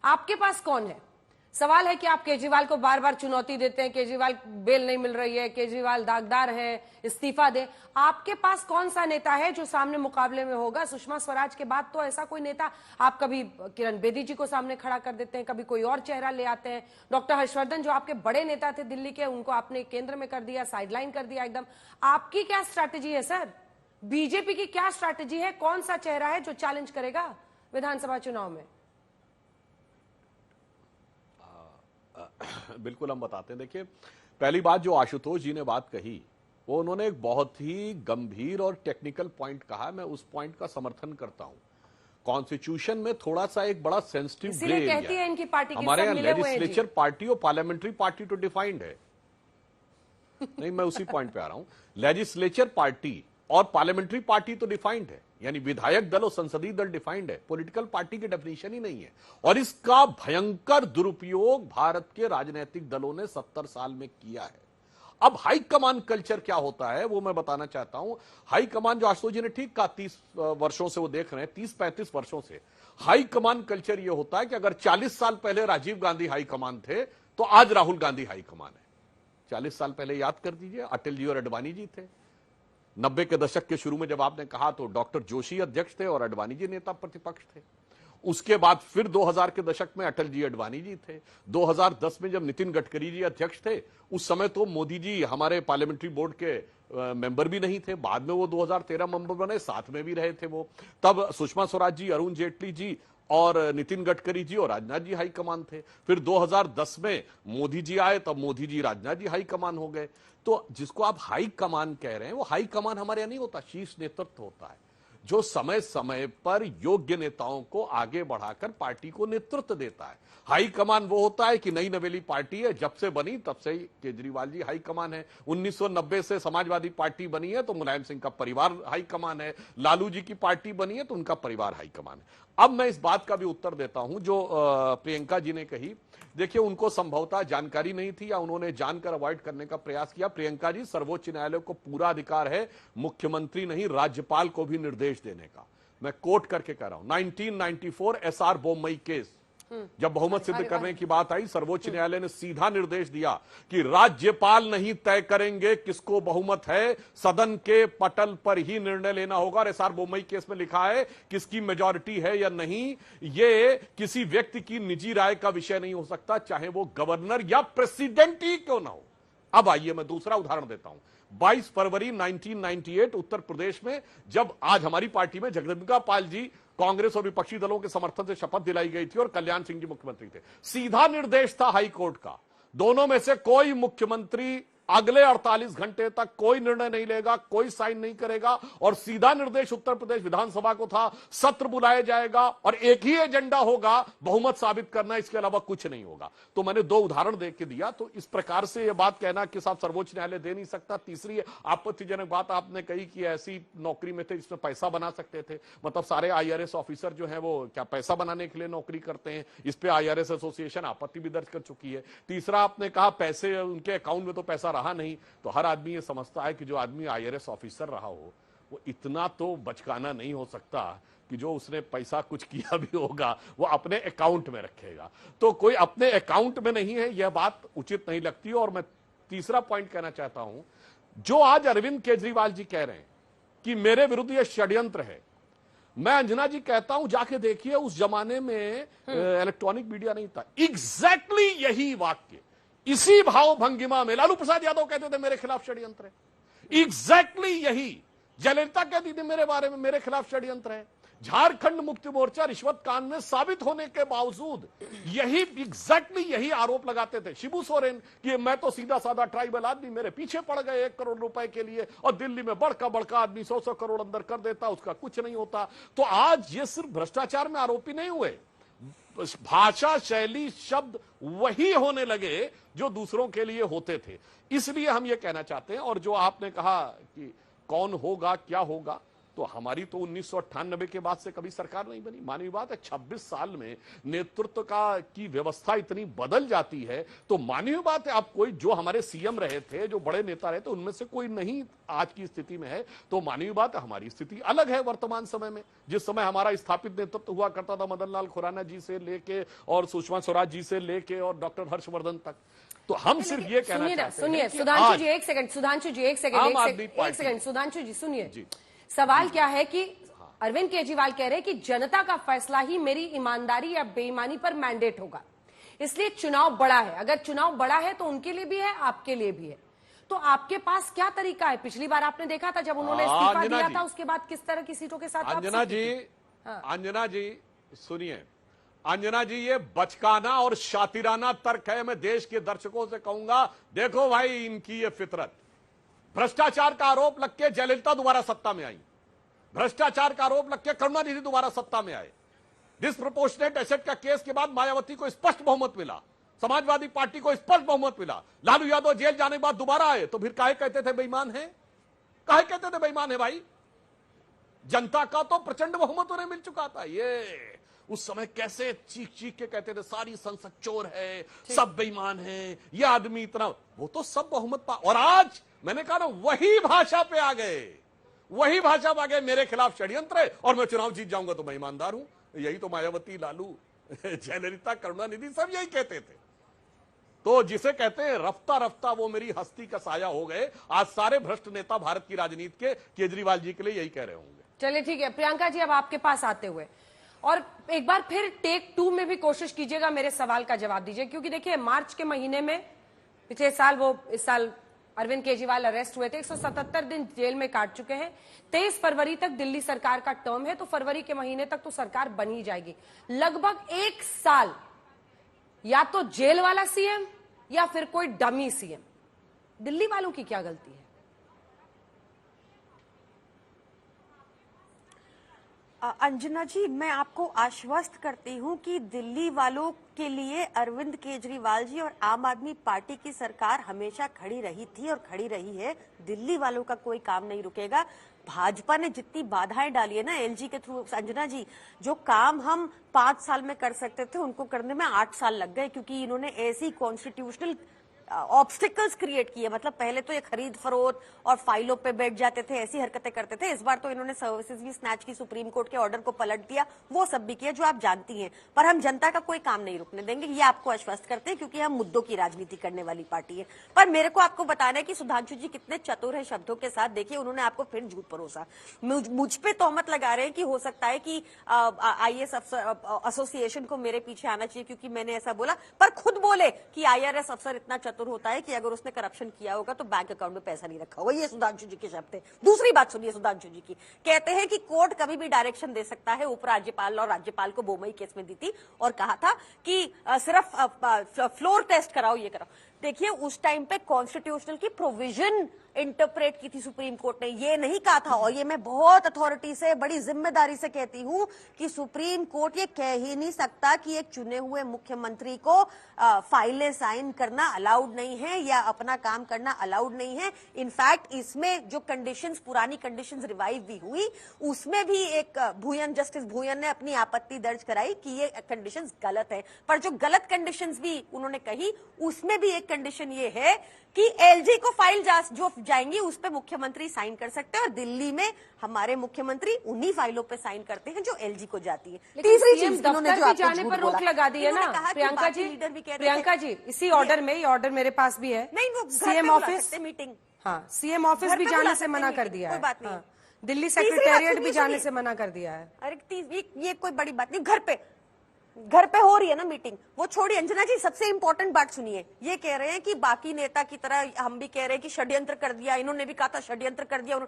आपके पास कौन है? सवाल है कि आप केजरीवाल को बार बार चुनौती देते हैं, केजरीवाल बेल नहीं मिल रही है, केजरीवाल दागदार है, इस्तीफा दे। आपके पास कौन सा नेता है जो सामने मुकाबले में होगा? सुषमा स्वराज के बाद तो ऐसा कोई नेता, आप कभी किरण बेदी जी को सामने खड़ा कर देते हैं, कभी कोई और चेहरा ले आते हैं। डॉक्टर हर्षवर्धन जो आपके बड़े नेता थे दिल्ली के, उनको आपने केंद्र में कर दिया, साइडलाइन कर दिया एकदम। आपकी क्या स्ट्रैटेजी है सर? बीजेपी की क्या स्ट्रैटेजी है? कौन सा चेहरा है जो चैलेंज करेगा विधानसभा चुनाव में? बिल्कुल हम बताते हैं। देखिए, पहली बात जो आशुतोष जी ने बात कही वो उन्होंने एक बहुत ही गंभीर और टेक्निकल पॉइंट कहा, मैं उस पॉइंट का समर्थन करता हूं। कॉन्स्टिट्यूशन में थोड़ा सा एक बड़ा सेंसिटिव ग्रे एरिया कहती है इनकी पार्टी हमारे यहाँ लेजिस्लेचर पार्टी और पार्लियामेंट्री पार्टी तो डिफाइंड है। नहीं, मैं उसी पॉइंट पे आ रहा हूं। लेजिस्लेचर पार्टी और पार्लियामेंट्री पार्टी तो डिफाइंड है, यानी विधायक दल और संसदीय दल डिफाइंड है, पॉलिटिकल पार्टी की डेफिनेशन ही नहीं है। और इसका भयंकर दुरुपयोग भारत के राजनीतिक दलों ने 70 साल में किया है। अब हाई कमान कल्चर क्या होता है वो मैं बताना चाहता हूं। हाई कमान, जो आशुतोष जी ने ठीक कहा, 30 वर्षों से वो देख रहे हैं, 30-35 वर्षों से हाई कमान कल्चर ये होता है कि अगर 40 साल पहले राजीव गांधी हाई कमान थे तो आज राहुल गांधी हाई कमान है। 40 साल पहले याद कर दीजिए, अटल जी और अडवाणी जी थे। 90 के दशक के शुरू में जब आपने कहा तो डॉक्टर जोशी अध्यक्ष थे और अडवाणी जी नेता प्रतिपक्ष थे। उसके बाद फिर 2000 के दशक में अटल जी अडवाणी जी थे। 2010 में जब नितिन गडकरी जी अध्यक्ष थे, उस समय तो मोदी जी हमारे पार्लियामेंट्री बोर्ड के मेंबर भी नहीं थे। बाद में वो 2013 मेंबर बने, साथ में भी रहे थे वो। तब सुषमा स्वराज जी, अरुण जेटली जी और नितिन गडकरी जी और राजनाथ जी हाई कमान थे। फिर 2010 में मोदी जी आए, तब मोदी जी राजनाथ जी हाई कमान हो गए। तो जिसको आप हाई कमान कह रहे हैं, वो हाई कमान हमारे यहाँ नहीं होता, शीर्ष नेतृत्व होता है, जो समय समय पर योग्य नेताओं को आगे बढ़ाकर पार्टी को नेतृत्व देता है। हाई कमान वो होता है कि नई नवेली पार्टी है, जब से बनी तब से ही केजरीवाल जी हाई कमान है। 1990 से समाजवादी पार्टी बनी है तो मुलायम सिंह का परिवार हाई कमान है। लालू जी की पार्टी बनी है तो उनका परिवार हाई कमान है। अब मैं इस बात का भी उत्तर देता हूं जो प्रियंका जी ने कही। देखिए, उनको संभवतः जानकारी नहीं थी या उन्होंने जानकर अवॉइड करने का प्रयास किया। प्रियंका जी, सर्वोच्च न्यायालय को पूरा अधिकार है मुख्यमंत्री नहीं राज्यपाल को भी निर्देश देने का। मैं कोट करके कह रहा हूं, 1994 SR बोम्मई केस, जब बहुमत सिद्ध करने की बात आई, सर्वोच्च न्यायालय ने सीधा निर्देश दिया कि राज्यपाल नहीं तय करेंगे किसको बहुमत है, सदन के पटल पर ही निर्णय लेना होगा। और SR बोम्मई केस में लिखा है किसकी मेजॉरिटी है या नहीं, ये किसी व्यक्ति की निजी राय का विषय नहीं हो सकता, चाहे वो गवर्नर या प्रेसिडेंट ही क्यों ना हो। अब आइए मैं दूसरा उदाहरण देता हूं। 22 फरवरी 1998 उत्तर प्रदेश में, जब आज हमारी पार्टी में जगदम्बिका पाल जी कांग्रेस और विपक्षी दलों के समर्थन से शपथ दिलाई गई थी और कल्याण सिंह जी मुख्यमंत्री थे। सीधा निर्देश था हाई कोर्ट का, दोनों में से कोई मुख्यमंत्री अगले 48 घंटे तक कोई निर्णय नहीं लेगा, कोई साइन नहीं करेगा और सीधा निर्देश उत्तर प्रदेश विधानसभा को था, सत्र बुलाया जाएगा और एक ही एजेंडा होगा, बहुमत साबित करना, इसके अलावा कुछ नहीं होगा। तो मैंने 2 उदाहरण देख के दिया। तो इस प्रकार से यह बात कहना कि साहब सर्वोच्च न्यायालय दे नहीं सकता। तीसरी आपत्तिजनक बात आपने कही कि ऐसी नौकरी में थे जिसमें पैसा बना सकते थे, मतलब सारे IRS ऑफिसर जो है वो क्या पैसा बनाने के लिए नौकरी करते हैं? इस पे IRS एसोसिएशन आपत्ति भी दर्ज कर चुकी है। तीसरा आपने कहा पैसे उनके अकाउंट में तो पैसा रहा नहीं, तो हर आदमी ये समझता है कि जो आदमी IRS ऑफिसर रहा हो वो इतना तो बचकाना नहीं हो सकता कि जो उसने पैसा कुछ किया भी होगा वो अपने अकाउंट में रखेगा। तो कोई अपने अकाउंट में नहीं है, यह बात उचित नहीं लगती। और मैं तीसरा पॉइंट कहना चाहता हूं, जो आज अरविंद केजरीवाल जी कह रहे हैं कि मेरे विरुद्ध यह षड्यंत्र है, मैं अंजना जी कहता हूं जाके देखिए, उस जमाने में इलेक्ट्रॉनिक मीडिया नहीं था। एग्जैक्टली यही वाक्य इसी भाव भंगिमा में लालू प्रसाद यादव कहते थे मेरे खिलाफ षड्यंत्र है। एग्जैक्टली यही जयललिता कहती थी मेरे बारे में मेरे खिलाफ षड्यंत्र है। झारखंड मुक्ति मोर्चा रिश्वत कांड में साबित होने के बावजूद यही एग्जैक्टली यही आरोप लगाते थे शिबू सोरेन कि मैं तो सीधा साधा ट्राइबल आदमी, मेरे पीछे पड़ गए 1 करोड़ रुपए के लिए, और दिल्ली में बड़का बड़का आदमी 100-100 करोड़ अंदर कर देता, उसका कुछ नहीं होता। तो आज ये सिर्फ भ्रष्टाचार में आरोपी नहीं हुए, भाषा शैली शब्द वही होने लगे जो दूसरों के लिए होते थे। इसलिए हम ये कहना चाहते हैं। और जो आपने कहा कि कौन होगा क्या होगा, तो हमारी तो 1998 के बाद से कभी सरकार नहीं बनी। मानवीय बात है, 26 साल में नेतृत्व की व्यवस्था इतनी बदल जाती है, तो मानवीय बात है आप कोई जो हमारे सीएम रहे थे, जो बड़े नेता रहे थे, उनमें से कोई नहीं आज की स्थिति में है। तो मानवीय बात है हमारी स्थिति अलग है वर्तमान समय में। जिस समय हमारा स्थापित नेतृत्व हुआ करता था मदन लाल खुराना जी से लेके और सुषमा स्वराज जी से लेके और डॉक्टर हर्षवर्धन तक, तो हम सिर्फ ये कहना चाहते हैं। सुनिए सुधांशु जी एक सेकंड, सुधांशु जी एक सेकंड, सुधांशु जी सुनिए। सवाल क्या है कि अरविंद केजरीवाल कह रहे हैं कि जनता का फैसला ही मेरी ईमानदारी या बेईमानी पर मैंडेट होगा, इसलिए चुनाव बड़ा है। अगर चुनाव बड़ा है तो उनके लिए भी है, आपके लिए भी है। तो आपके पास क्या तरीका है? पिछली बार आपने देखा था जब उन्होंने इस्तीफा दिया था, उसके बाद किस तरह की सीटों के साथ अंजना जी सुनिए, अंजना जी ये बचकाना और शातिराना तर्क है। मैं देश के दर्शकों से कहूंगा, देखो भाई इनकी ये फितरत, भ्रष्टाचार का आरोप लग के जयललिता दोबारा सत्ता में आई, भ्रष्टाचार का आरोप लग के करुणानिधि दोबारा सत्ता में आए, डिस्प्रपोर्शनेट एसेट का केस के बाद मायावती को स्पष्ट बहुमत मिला, समाजवादी पार्टी को स्पष्ट बहुमत मिला, लालू यादव जेल जाने के बाद दोबारा आए, तो फिर काहे कहते थे बेईमान है? काहे कहते थे बेईमान है भाई? जनता का तो प्रचंड बहुमत उन्हें मिल चुका था। ये उस समय कैसे चीख चीख के कहते थे सारी संसद चोर है, सब बेईमान है, ये आदमी इतना, वो तो सब बहुमत पा। और आज मैंने कहा ना, वही भाषा पे आ गए, वही भाषा पे आ गए, मेरे खिलाफ षड्यंत्र है और मैं चुनाव जीत जाऊंगा तो मैं ईमानदार हूं। यही तो मायावती, लालू, जयललिता, करुणानिधि सब यही कहते थे। तो जिसे कहते हैं रफ्ता रफ्ता वो मेरी हस्ती का साया हो गए। आज सारे भ्रष्ट नेता भारत की राजनीति के केजरीवाल जी के लिए यही कह रहे होंगे। चलिए ठीक है, प्रियंका जी अब आपके पास आते हुए और एक बार फिर टेक 2 में भी कोशिश कीजिएगा, मेरे सवाल का जवाब दीजिए। क्योंकि देखिए मार्च के महीने में पिछले साल इस साल अरविंद केजरीवाल अरेस्ट हुए थे, 177 दिन जेल में काट चुके हैं। 23 फरवरी तक दिल्ली सरकार का टर्म है, तो फरवरी के महीने तक तो सरकार बन ही जाएगी। लगभग 1 साल या तो जेल वाला सीएम या फिर कोई डमी सीएम। दिल्ली वालों की क्या गलती है? अंजना जी, मैं आपको आश्वस्त करती हूं कि दिल्ली वालों के लिए अरविंद केजरीवाल जी और आम आदमी पार्टी की सरकार हमेशा खड़ी रही थी और खड़ी रही है। दिल्ली वालों का कोई काम नहीं रुकेगा। भाजपा ने जितनी बाधाएं डाली है ना एलजी के थ्रू, अंजना जी, जो काम हम 5 साल में कर सकते थे उनको करने में 8 साल लग गए, क्योंकि इन्होंने ऐसी कॉन्स्टिट्यूशनल ऑब्स्टिकल्स क्रिएट किए। मतलब पहले तो ये खरीद फरोख्त और फाइलों पे बैठ जाते थे, ऐसी हरकतें करते थे। इस बार तो इन्होंने सर्विसेज भी स्नैच की, सुप्रीम कोर्ट के ऑर्डर को पलट दिया, वो सब भी किया जो आप जानती हैं। पर हम जनता का कोई काम नहीं रुकने देंगे, ये आपको आश्वस्त करते हैं, क्योंकि हम मुद्दों की राजनीति करने वाली पार्टी है। पर मेरे को आपको बताना है कि सुधांशु जी कितने चतुर है शब्दों के साथ। देखिए उन्होंने आपको फिर झूठ परोसा, मुझ पे तोहमत लगा रहे हैं कि हो सकता है कि IAS एसोसिएशन को मेरे पीछे आना चाहिए क्योंकि मैंने ऐसा बोला। पर खुद बोले कि IRS अफसर इतना चतुर होता है कि अगर उसने करप्शन किया होगा तो बैंक अकाउंट में पैसा नहीं रखा होगा। ये सुधांशु जी के शब्द है। दूसरी बात सुनिए सुधांशु जी की, कहते हैं कि कोर्ट कभी भी डायरेक्शन दे सकता है। उपराज्यपाल और राज्यपाल को बोमई केस में दी थी और कहा था कि सिर्फ फ्लोर टेस्ट कराओ, ये कराओ। देखिए उस टाइम पे कॉन्स्टिट्यूशनल की प्रोविजन इंटरप्रेट की थी सुप्रीम कोर्ट ने, ये नहीं कहा था। और ये मैं बहुत अथॉरिटी से, बड़ी जिम्मेदारी से कहती हूं कि सुप्रीम कोर्ट ये कह ही नहीं सकता कि एक चुने हुए मुख्यमंत्री को फाइलें साइन करना अलाउड नहीं है या अपना काम करना अलाउड नहीं है। इनफैक्ट इसमें जो कंडीशंस, पुरानी कंडीशंस रिवाइव भी हुई, उसमें भी एक जस्टिस भूयन ने अपनी आपत्ति दर्ज कराई कि ये कंडीशंस गलत है। पर जो गलत कंडीशंस भी उन्होंने कही, उसमें भी एक कंडीशन ये है कि एलजी को फाइल जो जाएंगी उस पे मुख्यमंत्री साइन कर सकते हैं, और दिल्ली में हमारे मुख्यमंत्री उन्हीं फाइलों पे साइन करते हैं जो एलजी को जाती है। तीसरी चीज, इन्होंने जो जाने पर रोक लगा दी है ना प्रियंका जी, प्रियंका जी, इसी ऑर्डर में, ये ऑर्डर मेरे पास भी है, नहीं वो सीएम ऑफिस, मीटिंग, हाँ सीएम ऑफिस भी जाने से मना कर दिया है, दिल्ली सेक्रेटेरिएट भी जाने से मना कर दिया है। अरे ये कोई बड़ी बात नहीं, घर पे हो रही है ना मीटिंग, वो छोड़िए। अंजना जी सबसे इंपॉर्टेंट बात सुनिए, ये कह रहे हैं कि बाकी नेता की तरह हम भी कह रहे हैं कि षड्यंत्र कर दिया, इन्होंने भी कहा था षड्यंत्र कर दिया।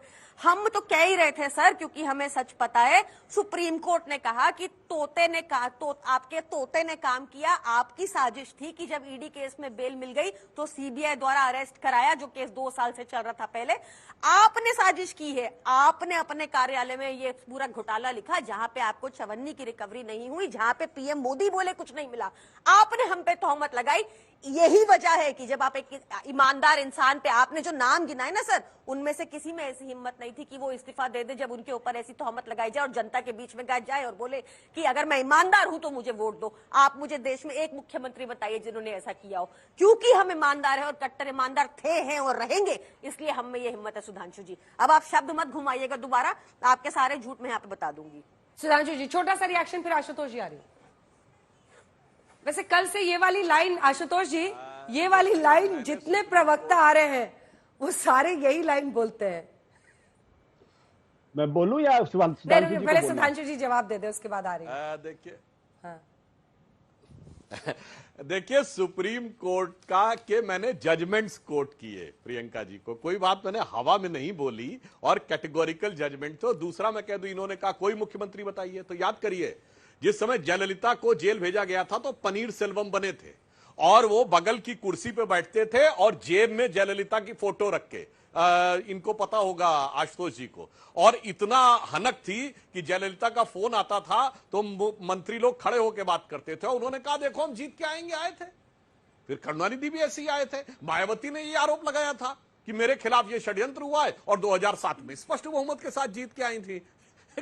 हम तो कह ही रहे थे सर, क्योंकि हमें सच पता है। सुप्रीम कोर्ट ने कहा कि आपके तोते ने काम किया, आपकी साजिश थी कि जब ईडी केस में बेल मिल गई तो सीबीआई द्वारा अरेस्ट कराया, जो केस 2 साल से चल रहा था पहले। आपने साजिश की है, आपने अपने कार्यालय में ये पूरा घोटाला लिखा जहां पे आपको 54 की रिकवरी नहीं हुई, जहां पे पीएम मोदी बोले कुछ नहीं मिला, आपने हम पे तोहमत लगाई। यही वजह है कि जब आप एक ईमानदार इंसान पे, आपने जो नाम गिनाए ना सर, उनमें से किसी में ऐसी हिम्मत नहीं थी कि वो इस्तीफा दे दे जब उनके ऊपर ऐसी तोहमत लगाई जाए और जनता के बीच में गए जाए और बोले कि अगर मैं ईमानदार हूं तो मुझे वोट दो। आप मुझे देश में एक मुख्यमंत्री बताइए जिन्होंने ऐसा किया हो। क्योंकि हम ईमानदार है और कट्टर ईमानदार थे, हैं और रहेंगे, इसलिए हम में ये हिम्मत है। सुधांशु जी अब आप शब्द मत घुमाइएगा दोबारा, आपके सारे झूठ मैं यहाँ पे बता दूंगी। सुधांशु जी छोटा सा रिएक्शन, फिर आशुतोष जी आ रही है। वैसे कल से ये वाली लाइन, आशुतोष जी ये वाली लाइन, जितने प्रवक्ता आ रहे हैं वो सारे यही लाइन बोलते हैं। मैं बोलूं या पहले सुधांशु जी जवाब दे दे, उसके बाद आ रही है। देखिए हाँ। देखिए सुप्रीम कोर्ट का के मैंने जजमेंट्स कोट किए प्रियंका जी को, कोई बात मैंने हवा में नहीं बोली और कैटेगोरिकल जजमेंट। तो दूसरा मैं कह दूं, इन्होंने कहा कोई मुख्यमंत्री बताइए, तो याद करिए जिस समय जयललिता को जेल भेजा गया था तो पनीर सेल्वम बने थे और वो बगल की कुर्सी पे बैठते थे और जेब में जयललिता की फोटो रख के, इनको पता होगा आशुतोष जी को, और इतना हनक थी कि जयललिता का फोन आता था तो मंत्री लोग खड़े होकर बात करते थे। उन्होंने कहा देखो हम जीत के आएंगे, आए थे। फिर करुणानिधि भी ऐसे ही आए थे। मायावती ने ये आरोप लगाया था कि मेरे खिलाफ ये षड्यंत्र हुआ है, और 2007 में स्पष्ट बहुमत के साथ जीत के आई थी।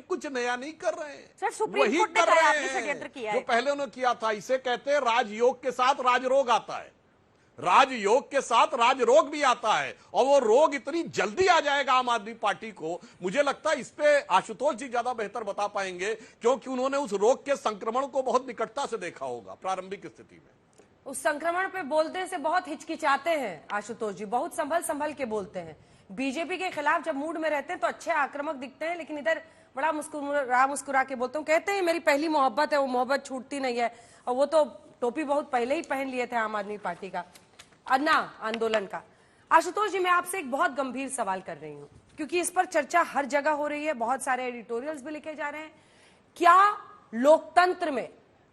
कुछ नया नहीं कर रहे हैं, वही कर रहे हैं जो पहले उन्होंने किया था। इसे कहते हैं राजयोग के साथ राजरोग आता है, राजयोग के साथ राजरोग भी आता है, और वो रोग इतनी जल्दी आ जाएगा आम आदमी पार्टी को, मुझे लगता है इस पे आशुतोष जी ज्यादा बेहतर बता पाएंगे, क्योंकि उन्होंने उस रोग के संक्रमण को बहुत निकटता से देखा होगा प्रारंभिक स्थिति में। उस संक्रमण पे बोलने से बहुत हिचकिचाते हैं आशुतोष जी, बहुत संभल के बोलते हैं। बीजेपी के खिलाफ जब मूड में रहते हैं तो अच्छे आक्रामक दिखते हैं, लेकिन इधर बड़ा मुस्कुरा के बोलते हैं। कहते हैं मेरी पहली मोहब्बत है, वो मोहब्बत छूटती नहीं है, और वो तो टोपी बहुत पहले ही पहन लिए थे आम आदमी पार्टी का, अन्ना आंदोलन का। आशुतोष जी मैं आपसे एक बहुत गंभीर सवाल कर रही हूँ, क्योंकि इस पर चर्चा हर जगह हो रही है, बहुत सारे एडिटोरियल्स भी लिखे जा रहे हैं। क्या लोकतंत्र में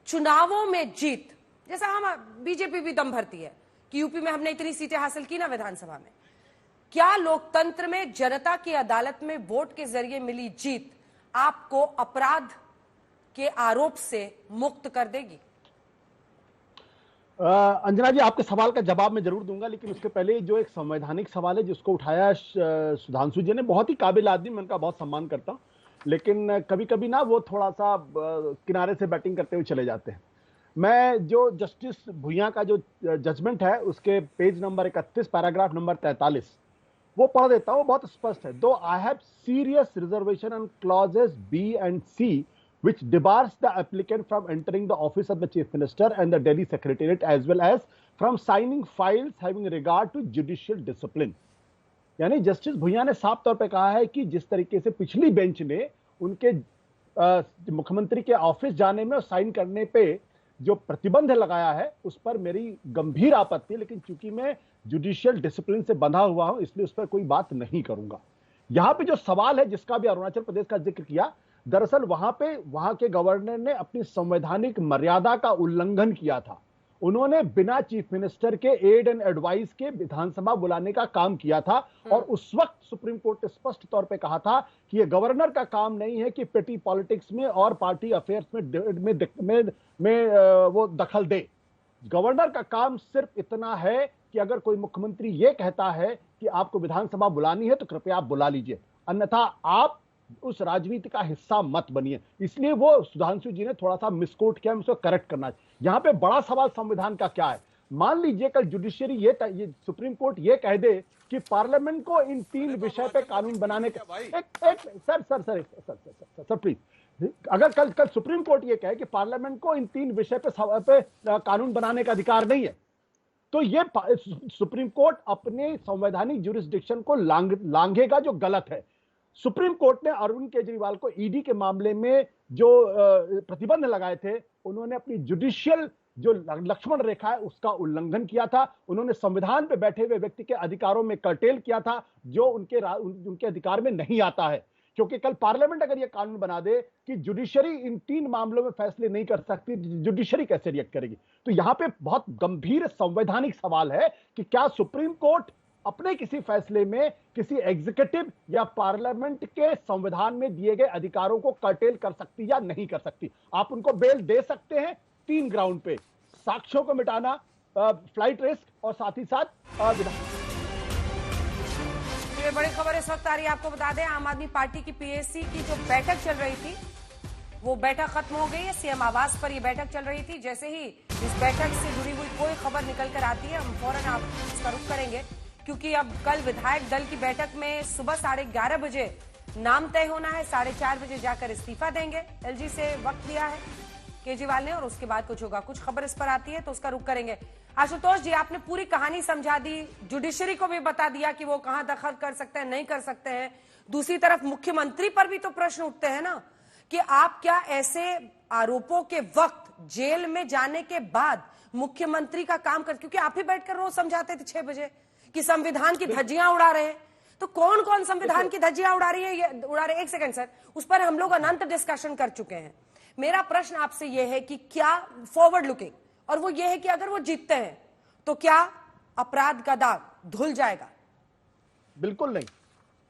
चुनावों में जीत, जैसा हम बीजेपी भी दम भरती है कि यूपी में हमने इतनी सीटें हासिल की ना विधानसभा में, क्या लोकतंत्र में जनता की अदालत में वोट के जरिए मिली जीत आपको अपराध के आरोप से मुक्त कर देगी? अंजना जी आपके सवाल का जवाब मैं जरूर दूंगा, लेकिन उसके पहले जो एक संवैधानिक सवाल है जिसको उठाया सुधांशु जी ने, बहुत ही काबिल आदमी, मैं उनका बहुत सम्मान करता हूं, लेकिन कभी कभी ना वो थोड़ा सा किनारे से बैटिंग करते हुए चले जाते हैं। मैं जो जस्टिस भुइयां का जो जजमेंट है उसके पेज नंबर 31 पैराग्राफ नंबर 43 वो पढ़ देता हूं, बहुत स्पष्ट है। दो I have serious reservation on clauses B and C which debars the applicant from entering the office of the chief minister and the Delhi secretariat as well as from signing files having regard to judicial discipline। यानी जस्टिस भुइयां ने साफ तौर पे कहा है कि जिस तरीके से पिछली बेंच ने उनके मुख्यमंत्री के ऑफिस जाने में और साइन करने पे जो प्रतिबंध लगाया है उस पर मेरी गंभीर आपत्ति, लेकिन चूंकि मैं जुडिशियल डिसिप्लिन से बंधा हुआ हूं इसलिए उस पर कोई बात नहीं करूंगा। यहां पे जो सवाल है जिसका भी अरुणाचल प्रदेश का जिक्र किया, दरअसल वहां के गवर्नर ने अपनी संवैधानिक मर्यादा का उल्लंघन किया था उन्होंने बिना चीफ मिनिस्टर के एड एंड एडवाइस के विधानसभा बुलाने का काम किया था और उस वक्त सुप्रीम कोर्ट ने स्पष्ट तौर पे कहा था कि ये गवर्नर का काम नहीं है कि पेटी पॉलिटिक्स में और पार्टी अफेयर्स में वो दखल दे। गवर्नर का काम सिर्फ इतना है कि अगर कोई मुख्यमंत्री ये कहता है कि आपको विधानसभा बुलानी है तो कृपया आप बुला लीजिए, अन्यथा आप उस राजनीति का हिस्सा मत बनिए। इसलिए वो सुधांशु जी ने थोड़ा सा मिसकोट किया, उसको करेक्ट करना है। यहाँ पे बड़ा सवाल संविधान का क्या है। मान लीजिए कल जुडिशियरी ये सुप्रीम कोर्ट ये कह दे कि पार्लियामेंट को इन 3 विषय पे कानून बनाने का सर प्लीज, अगर कल सुप्रीम कोर्ट ये कहे कि पार्लियामेंट को इन 3 विषय पे कानून बनाने का अधिकार नहीं है, तो ये सुप्रीम कोर्ट अपने संवैधानिक ज्यूरिसडिक्शन को लांघेगा, जो गलत है। सुप्रीम कोर्ट ने अरविंद केजरीवाल को ईडी के मामले में जो प्रतिबंध लगाए थे, उन्होंने अपनी जुडिशियल जो लक्ष्मण रेखा है उसका उल्लंघन किया था। उन्होंने संविधान पे बैठे हुए व्यक्ति के अधिकारों में कर्टेल किया था, जो उनके अधिकार में नहीं आता है। क्योंकि कल पार्लियामेंट अगर ये कानून बना दे कि जुडिशरी इन 3 मामलों में फैसले नहीं कर सकती, जुडिशरी कैसे रिएक्ट करेगी? तो यहां पे बहुत गंभीर संवैधानिक सवाल है कि क्या सुप्रीम कोर्ट अपने किसी फैसले में किसी एग्जीक्यूटिव या पार्लियामेंट के संविधान में दिए गए अधिकारों को कर्टेल कर सकती या नहीं कर सकती? आप उनको बेल दे सकते हैं 3 ग्राउंड पे, साक्ष्यों को मिटाना, फ्लाइट रिस्क और साथ ही साथ ये बड़ी खबर इस वक्त आ रही है, आपको बता दें आम आदमी पार्टी की पीएसी की जो बैठक चल रही थी वो बैठक खत्म हो गई है। सीएम आवास पर ये बैठक चल रही थी। जैसे ही इस बैठक से जुड़ी हुई कोई खबर निकल कर आती है, हम फौरन आप इसका रुख करेंगे, क्योंकि अब कल विधायक दल की बैठक में सुबह 11:30 बजे नाम तय होना है। 4:30 बजे जाकर इस्तीफा देंगे। एलजी से वक्त लिया है केजरीवाल ने और उसके बाद कुछ होगा। कुछ खबर इस पर आती है तो उसका रुख करेंगे। आशुतोष जी, आपने पूरी कहानी समझा दी, जुडिशरी को भी बता दिया कि वो कहां दखल कर सकते हैं, नहीं कर सकते हैं। दूसरी तरफ मुख्यमंत्री पर भी तो प्रश्न उठते हैं ना कि आप क्या ऐसे आरोपों के वक्त जेल में जाने के बाद मुख्यमंत्री का काम कर, क्योंकि आप ही बैठकर रोज समझाते थे 6 बजे कि संविधान की धज्जियां उड़ा रहे हैं, तो कौन कौन संविधान की धज्जियां उड़ा रही है, ये उड़ा रहे? एक सेकंड सर, उस पर हम लोग अनंत डिस्कशन कर चुके हैं। मेरा प्रश्न आपसे यह है कि क्या फॉरवर्ड लुकिंग, और वो ये है कि अगर वो जीतते हैं तो क्या अपराध का दाग धुल जाएगा? बिल्कुल नहीं।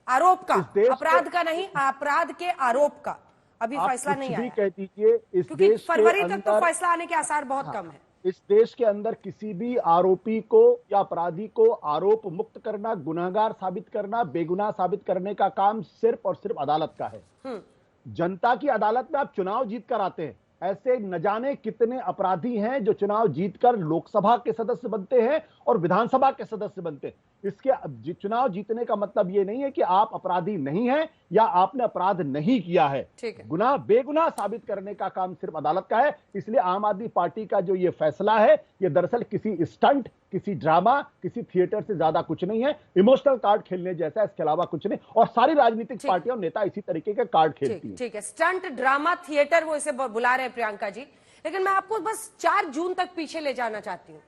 आरोप का, अपराध का नहीं, अपराध के आरोप का अभी फैसला नहीं आया। कह दीजिए इस क्योंकि देश फरवरी तक तो फैसला आने के आसार बहुत कम है। इस देश के अंदर किसी भी आरोपी को या अपराधी को आरोप मुक्त करना, गुनहगार साबित करना, बेगुनाह साबित करने का काम सिर्फ और सिर्फ अदालत का है। जनता की अदालत में आप चुनाव जीत कर आते हैं। ऐसे न जाने कितने अपराधी हैं जो चुनाव जीतकर लोकसभा के सदस्य बनते हैं और विधानसभा के सदस्य बनते हैं। इसके चुनाव जीतने का मतलब यह नहीं है कि आप अपराधी नहीं हैं या आपने अपराध नहीं किया है। गुनाह बेगुनाह साबित करने का काम सिर्फ अदालत का है। इसलिए आम आदमी पार्टी का जो ये फैसला है, ये दरअसल किसी स्टंट, किसी ड्रामा, किसी थिएटर से ज्यादा कुछ नहीं है, इमोशनल कार्ड खेलने जैसा, इसके अलावा कुछ नहीं। और सारी राजनीतिक पार्टियां और नेता इसी तरीके के कार्ड खेलती हैं। ठीक है, स्टंट, ड्रामा, थिएटर, वो इसे बुला रहे हैं प्रियंका जी। लेकिन मैं आपको बस 4 जून तक पीछे ले जाना चाहती हूँ।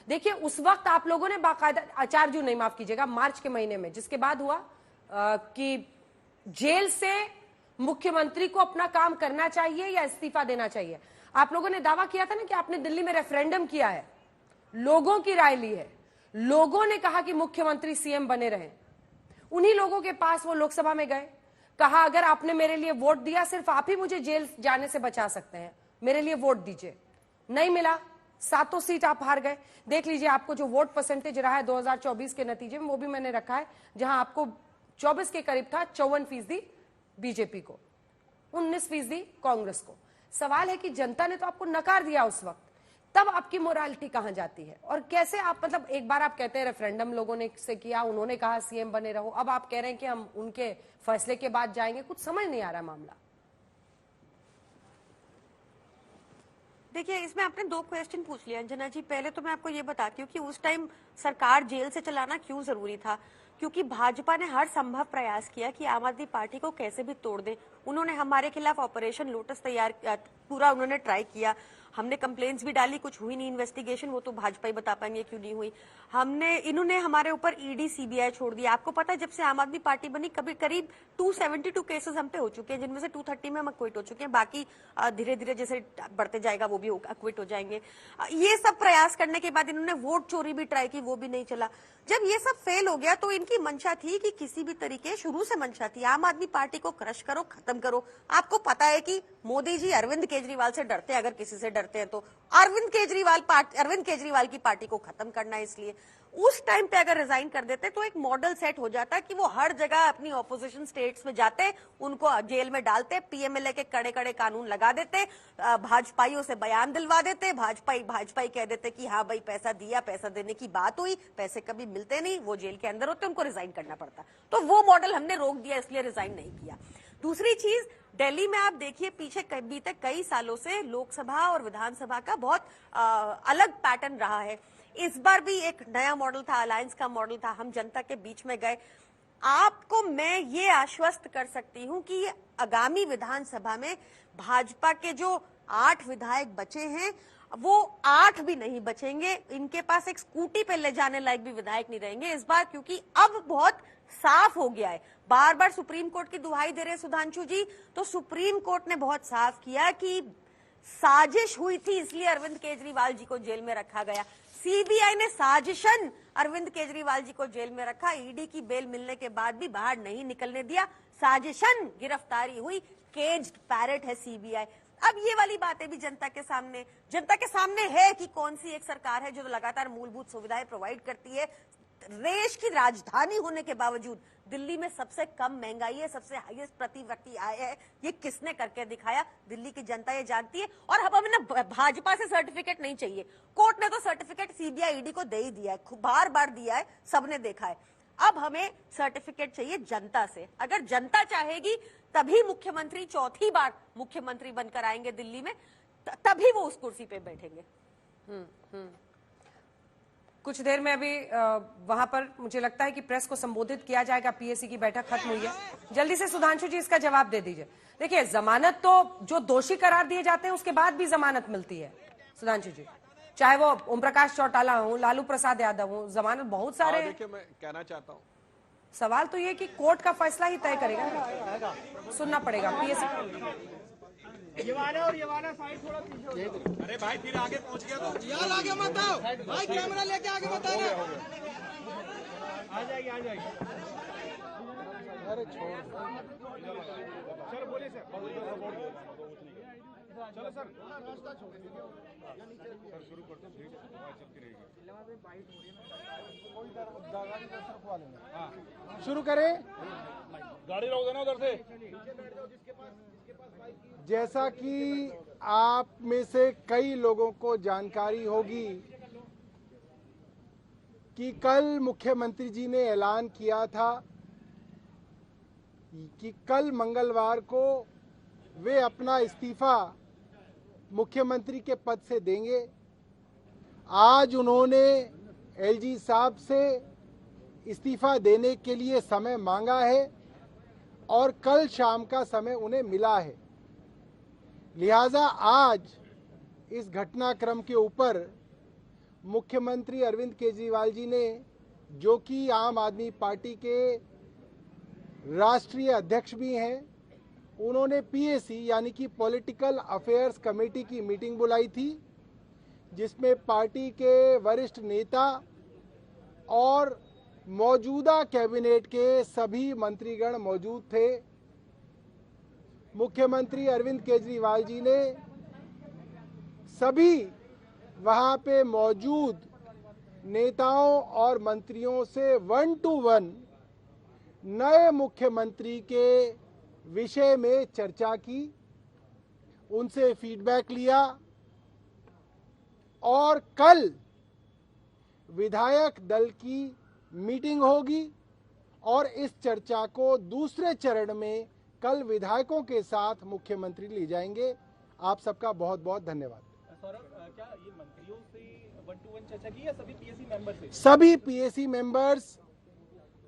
देखिए, उस वक्त आप लोगों ने बाकायदा 4 जून नहीं, माफ कीजिएगा, मार्च के महीने में, जिसके बाद हुआ कि जेल से मुख्यमंत्री को अपना काम करना चाहिए या इस्तीफा देना चाहिए। आप लोगों ने दावा किया था ना कि आपने दिल्ली में रेफरेंडम किया है, लोगों की राय ली है, लोगों ने कहा कि मुख्यमंत्री सीएम बने रहे। उन्हीं लोगों के पास वो लोकसभा में गए, कहा अगर आपने मेरे लिए वोट दिया, सिर्फ आप ही मुझे जेल जाने से बचा सकते हैं, मेरे लिए वोट दीजिए। नहीं मिला, 7 सीट आप हार गए। देख लीजिए आपको जो वोट परसेंटेज रहा है 2024 के नतीजे में, वो भी मैंने रखा है, जहां आपको 24 के करीब था, 54% बीजेपी को, 19% कांग्रेस को। सवाल है कि जनता ने तो आपको नकार दिया उस वक्त, तब आपकी मोरालिटी कहां जाती है? और कैसे आप, मतलब एक बार आप कहते हैं रेफरेंडम लोगों ने से किया, उन्होंने कहा सीएम बने रहो, अब आप कह रहे हैं कि हम उनके फैसले के बाद जाएंगे। कुछ समझ नहीं आ रहा मामला। देखिए, इसमें आपने 2 क्वेश्चन पूछ लिया अंजना जी। पहले तो मैं आपको ये बताती हूँ कि उस टाइम सरकार जेल से चलाना क्यों जरूरी था, क्योंकि भाजपा ने हर संभव प्रयास किया कि आम आदमी पार्टी को कैसे भी तोड़ दें। उन्होंने हमारे खिलाफ ऑपरेशन लोटस तैयार, पूरा उन्होंने ट्राई किया। हमने कंप्लेंट्स भी डाली, कुछ हुई नहीं इन्वेस्टिगेशन, वो तो भाजपा ही बता पाएंगे क्यों नहीं हुई। इन्होंने हमारे ऊपर ईडी सीबीआई छोड़ दिया। आपको पता है जब से आम आदमी पार्टी बनी कभी करीब 272 केसेस हम पे हो चुके हैं, जिनमें से 230 में हम अक्विट हो चुके हैं, बाकी धीरे धीरे जैसे बढ़ते जाएगा वो भी अक्विट हो जाएंगे। ये सब प्रयास करने के बाद इन्होंने वोट चोरी भी ट्राई की, वो भी नहीं चला। जब ये सब फेल हो गया तो इनकी मंशा थी कि किसी भी तरीके, शुरू से मंशा थी आम आदमी पार्टी को क्रश करो, खत्म करो। आपको पता है कि मोदी जी अरविंद केजरीवाल से डरते हैं, अगर किसी से डरते हैं तो अरविंद केजरीवाल की पार्टी को खत्म करना है। इसलिए उस टाइम पे अगर रिजाइन कर देते तो एक मॉडल सेट हो जाता कि वो हर जगह अपनी ऑपोजिशन स्टेट्स में जाते, उनको जेल में डालते, पीएमएलए के कड़े कड़े कानून लगा देते, भाजपाइयों से बयान दिलवा देते, भाजपाई कह देते कि हाँ भाई पैसा दिया, पैसा देने की बात हुई, पैसे कभी मिलते नहीं, वो जेल के अंदर होते, उनको रिजाइन करना पड़ता। तो वो मॉडल हमने रोक दिया, इसलिए रिजाइन नहीं किया। दूसरी चीज, दिल्ली में आप देखिए पीछे बीते कई सालों से लोकसभा और विधानसभा का बहुत अलग पैटर्न रहा है। इस बार भी एक नया मॉडल था, अलायंस का मॉडल था, हम जनता के बीच में गए। आपको मैं ये आश्वस्त कर सकती हूं कि आगामी विधानसभा में भाजपा के जो 8 विधायक बचे हैं वो 8 भी नहीं बचेंगे। इनके पास एक स्कूटी पे ले जाने लायक भी विधायक नहीं रहेंगे इस बार, क्योंकि अब बहुत साफ हो गया है। बार बार सुप्रीम कोर्ट की दुहाई दे रहे सुधांशु जी, तो सुप्रीम कोर्ट ने बहुत साफ किया कि साजिश हुई थी, इसलिए अरविंद केजरीवाल जी को जेल में रखा गया। सीबीआई ने साजिशन अरविंद केजरीवाल जी को जेल में रखा, ईडी की बेल मिलने के बाद भी बाहर नहीं निकलने दिया, साजिशन गिरफ्तारी हुई, केज्ड पैरेट है सीबीआई। अब ये वाली बातें भी जनता के सामने है कि कौन सी एक सरकार है जो लगातार मूलभूत सुविधाएं प्रोवाइड करती है। देश की राजधानी होने के बावजूद दिल्ली में सबसे कम महंगाई है, सबसे हाईएस्ट प्रति व्यक्ति आय है। ये किसने करके दिखाया? दिल्ली की जनता ये जानती है। और अब हमें ना भाजपा से सर्टिफिकेट नहीं चाहिए, कोर्ट ने तो सर्टिफिकेट सीबीआई ईडी को दे ही दिया है, बार बार दिया है, सबने देखा है। अब हमें सर्टिफिकेट चाहिए जनता से। अगर जनता चाहेगी तभी मुख्यमंत्री चौथी बार मुख्यमंत्री बनकर आएंगे दिल्ली में, तभी वो उस कुर्सी पे बैठेंगे। कुछ देर में अभी वहां पर मुझे लगता है कि प्रेस को संबोधित किया जाएगा। पीएसी की बैठक खत्म हुई है। जल्दी से सुधांशु जी इसका जवाब दे दीजिए। देखिए, जमानत तो जो दोषी करार दिए जाते हैं उसके बाद भी जमानत मिलती है सुधांशु जी, चाहे वो ओम प्रकाश चौटाला हो, लालू प्रसाद यादव हो, जमानत बहुत सारे। देखिए, मैं कहना चाहता हूँ, सवाल तो ये कि कोर्ट का फैसला ही तय करेगा, सुनना पड़ेगा पीएसी। ये साइड थोड़ा पीछे। अरे भाई फिर आगे पहुंच गया तो यार आगे मत आओ भाई, कैमरा लेके आगे मत आना। आ जाइए। अरे छोड़, सर बोलिए सर। चलो सर, रास्ता छोड़ दीजिए सर, शुरू कर दो, शुरू करें। गाड़ी रोक देना उधर से। जैसा कि आप में से कई लोगों को जानकारी होगी कि कल मुख्यमंत्री जी ने ऐलान किया था कि कल मंगलवार को वे अपना इस्तीफा मुख्यमंत्री के पद से देंगे। आज उन्होंने एलजी साहब से इस्तीफा देने के लिए समय मांगा है और कल शाम का समय उन्हें मिला है। लिहाजा आज इस घटनाक्रम के ऊपर मुख्यमंत्री अरविंद केजरीवाल जी ने, जो कि आम आदमी पार्टी के राष्ट्रीय अध्यक्ष भी हैं, उन्होंने पीएसी यानी कि पॉलिटिकल अफेयर्स कमेटी की मीटिंग बुलाई थी, जिसमें पार्टी के वरिष्ठ नेता और मौजूदा कैबिनेट के सभी मंत्रीगण मौजूद थे। मुख्यमंत्री अरविंद केजरीवाल जी ने सभी वहां पे मौजूद नेताओं और मंत्रियों से 1 to 1 नए मुख्यमंत्री के विषय में चर्चा की, उनसे फीडबैक लिया और कल विधायक दल की मीटिंग होगी और इस चर्चा को दूसरे चरण में कल विधायकों के साथ मुख्यमंत्री ले जाएंगे। आप सबका बहुत बहुत धन्यवाद। क्या ये मंत्रियों से 1 to 1 चर्चा की या सभी पीएसी मेंबर से? सभी पीएसी मेंबर्स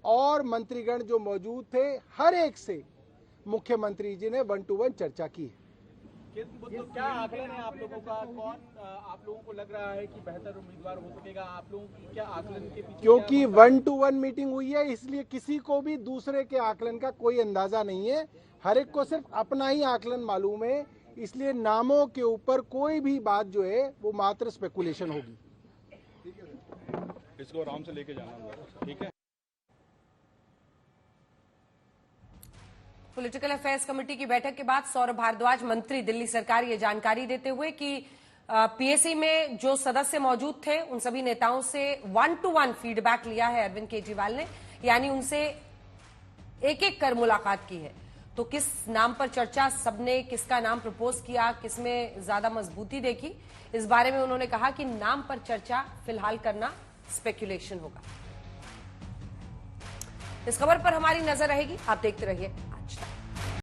और मंत्रीगण जो मौजूद थे, हर एक से मुख्यमंत्री जी ने 1 to 1 चर्चा की है। तो क्या आकलन है आप लोगों का? कौन आप लोगों को लग रहा है कि बेहतर उम्मीदवार हो सकेगा? आप लोगों की क्या आकलन के पीछे? क्योंकि 1-to-1 मीटिंग हुई है, इसलिए किसी को भी दूसरे के आकलन का कोई अंदाजा नहीं है। हर एक को सिर्फ अपना ही आकलन मालूम है, इसलिए नामों के ऊपर कोई भी बात जो है वो मात्र स्पेकुलेशन होगी। इसको आराम से लेके जाना होगा, ठीक है? पॉलिटिकल अफेयर्स कमेटी की बैठक के बाद सौरभ भारद्वाज मंत्री दिल्ली सरकार ये जानकारी देते हुए कि पीएसी में जो सदस्य मौजूद थे उन सभी नेताओं से 1-to-1 फीडबैक लिया है अरविंद केजरीवाल ने, यानी उनसे एक एक कर मुलाकात की है। तो किस नाम पर चर्चा, सबने किसका नाम प्रपोज किया, किसमें ज्यादा मजबूती देखी, इस बारे में उन्होंने कहा कि नाम पर चर्चा फिलहाल करना स्पेकुलेशन होगा। इस खबर पर हमारी नजर रहेगी, आप देखते रहिए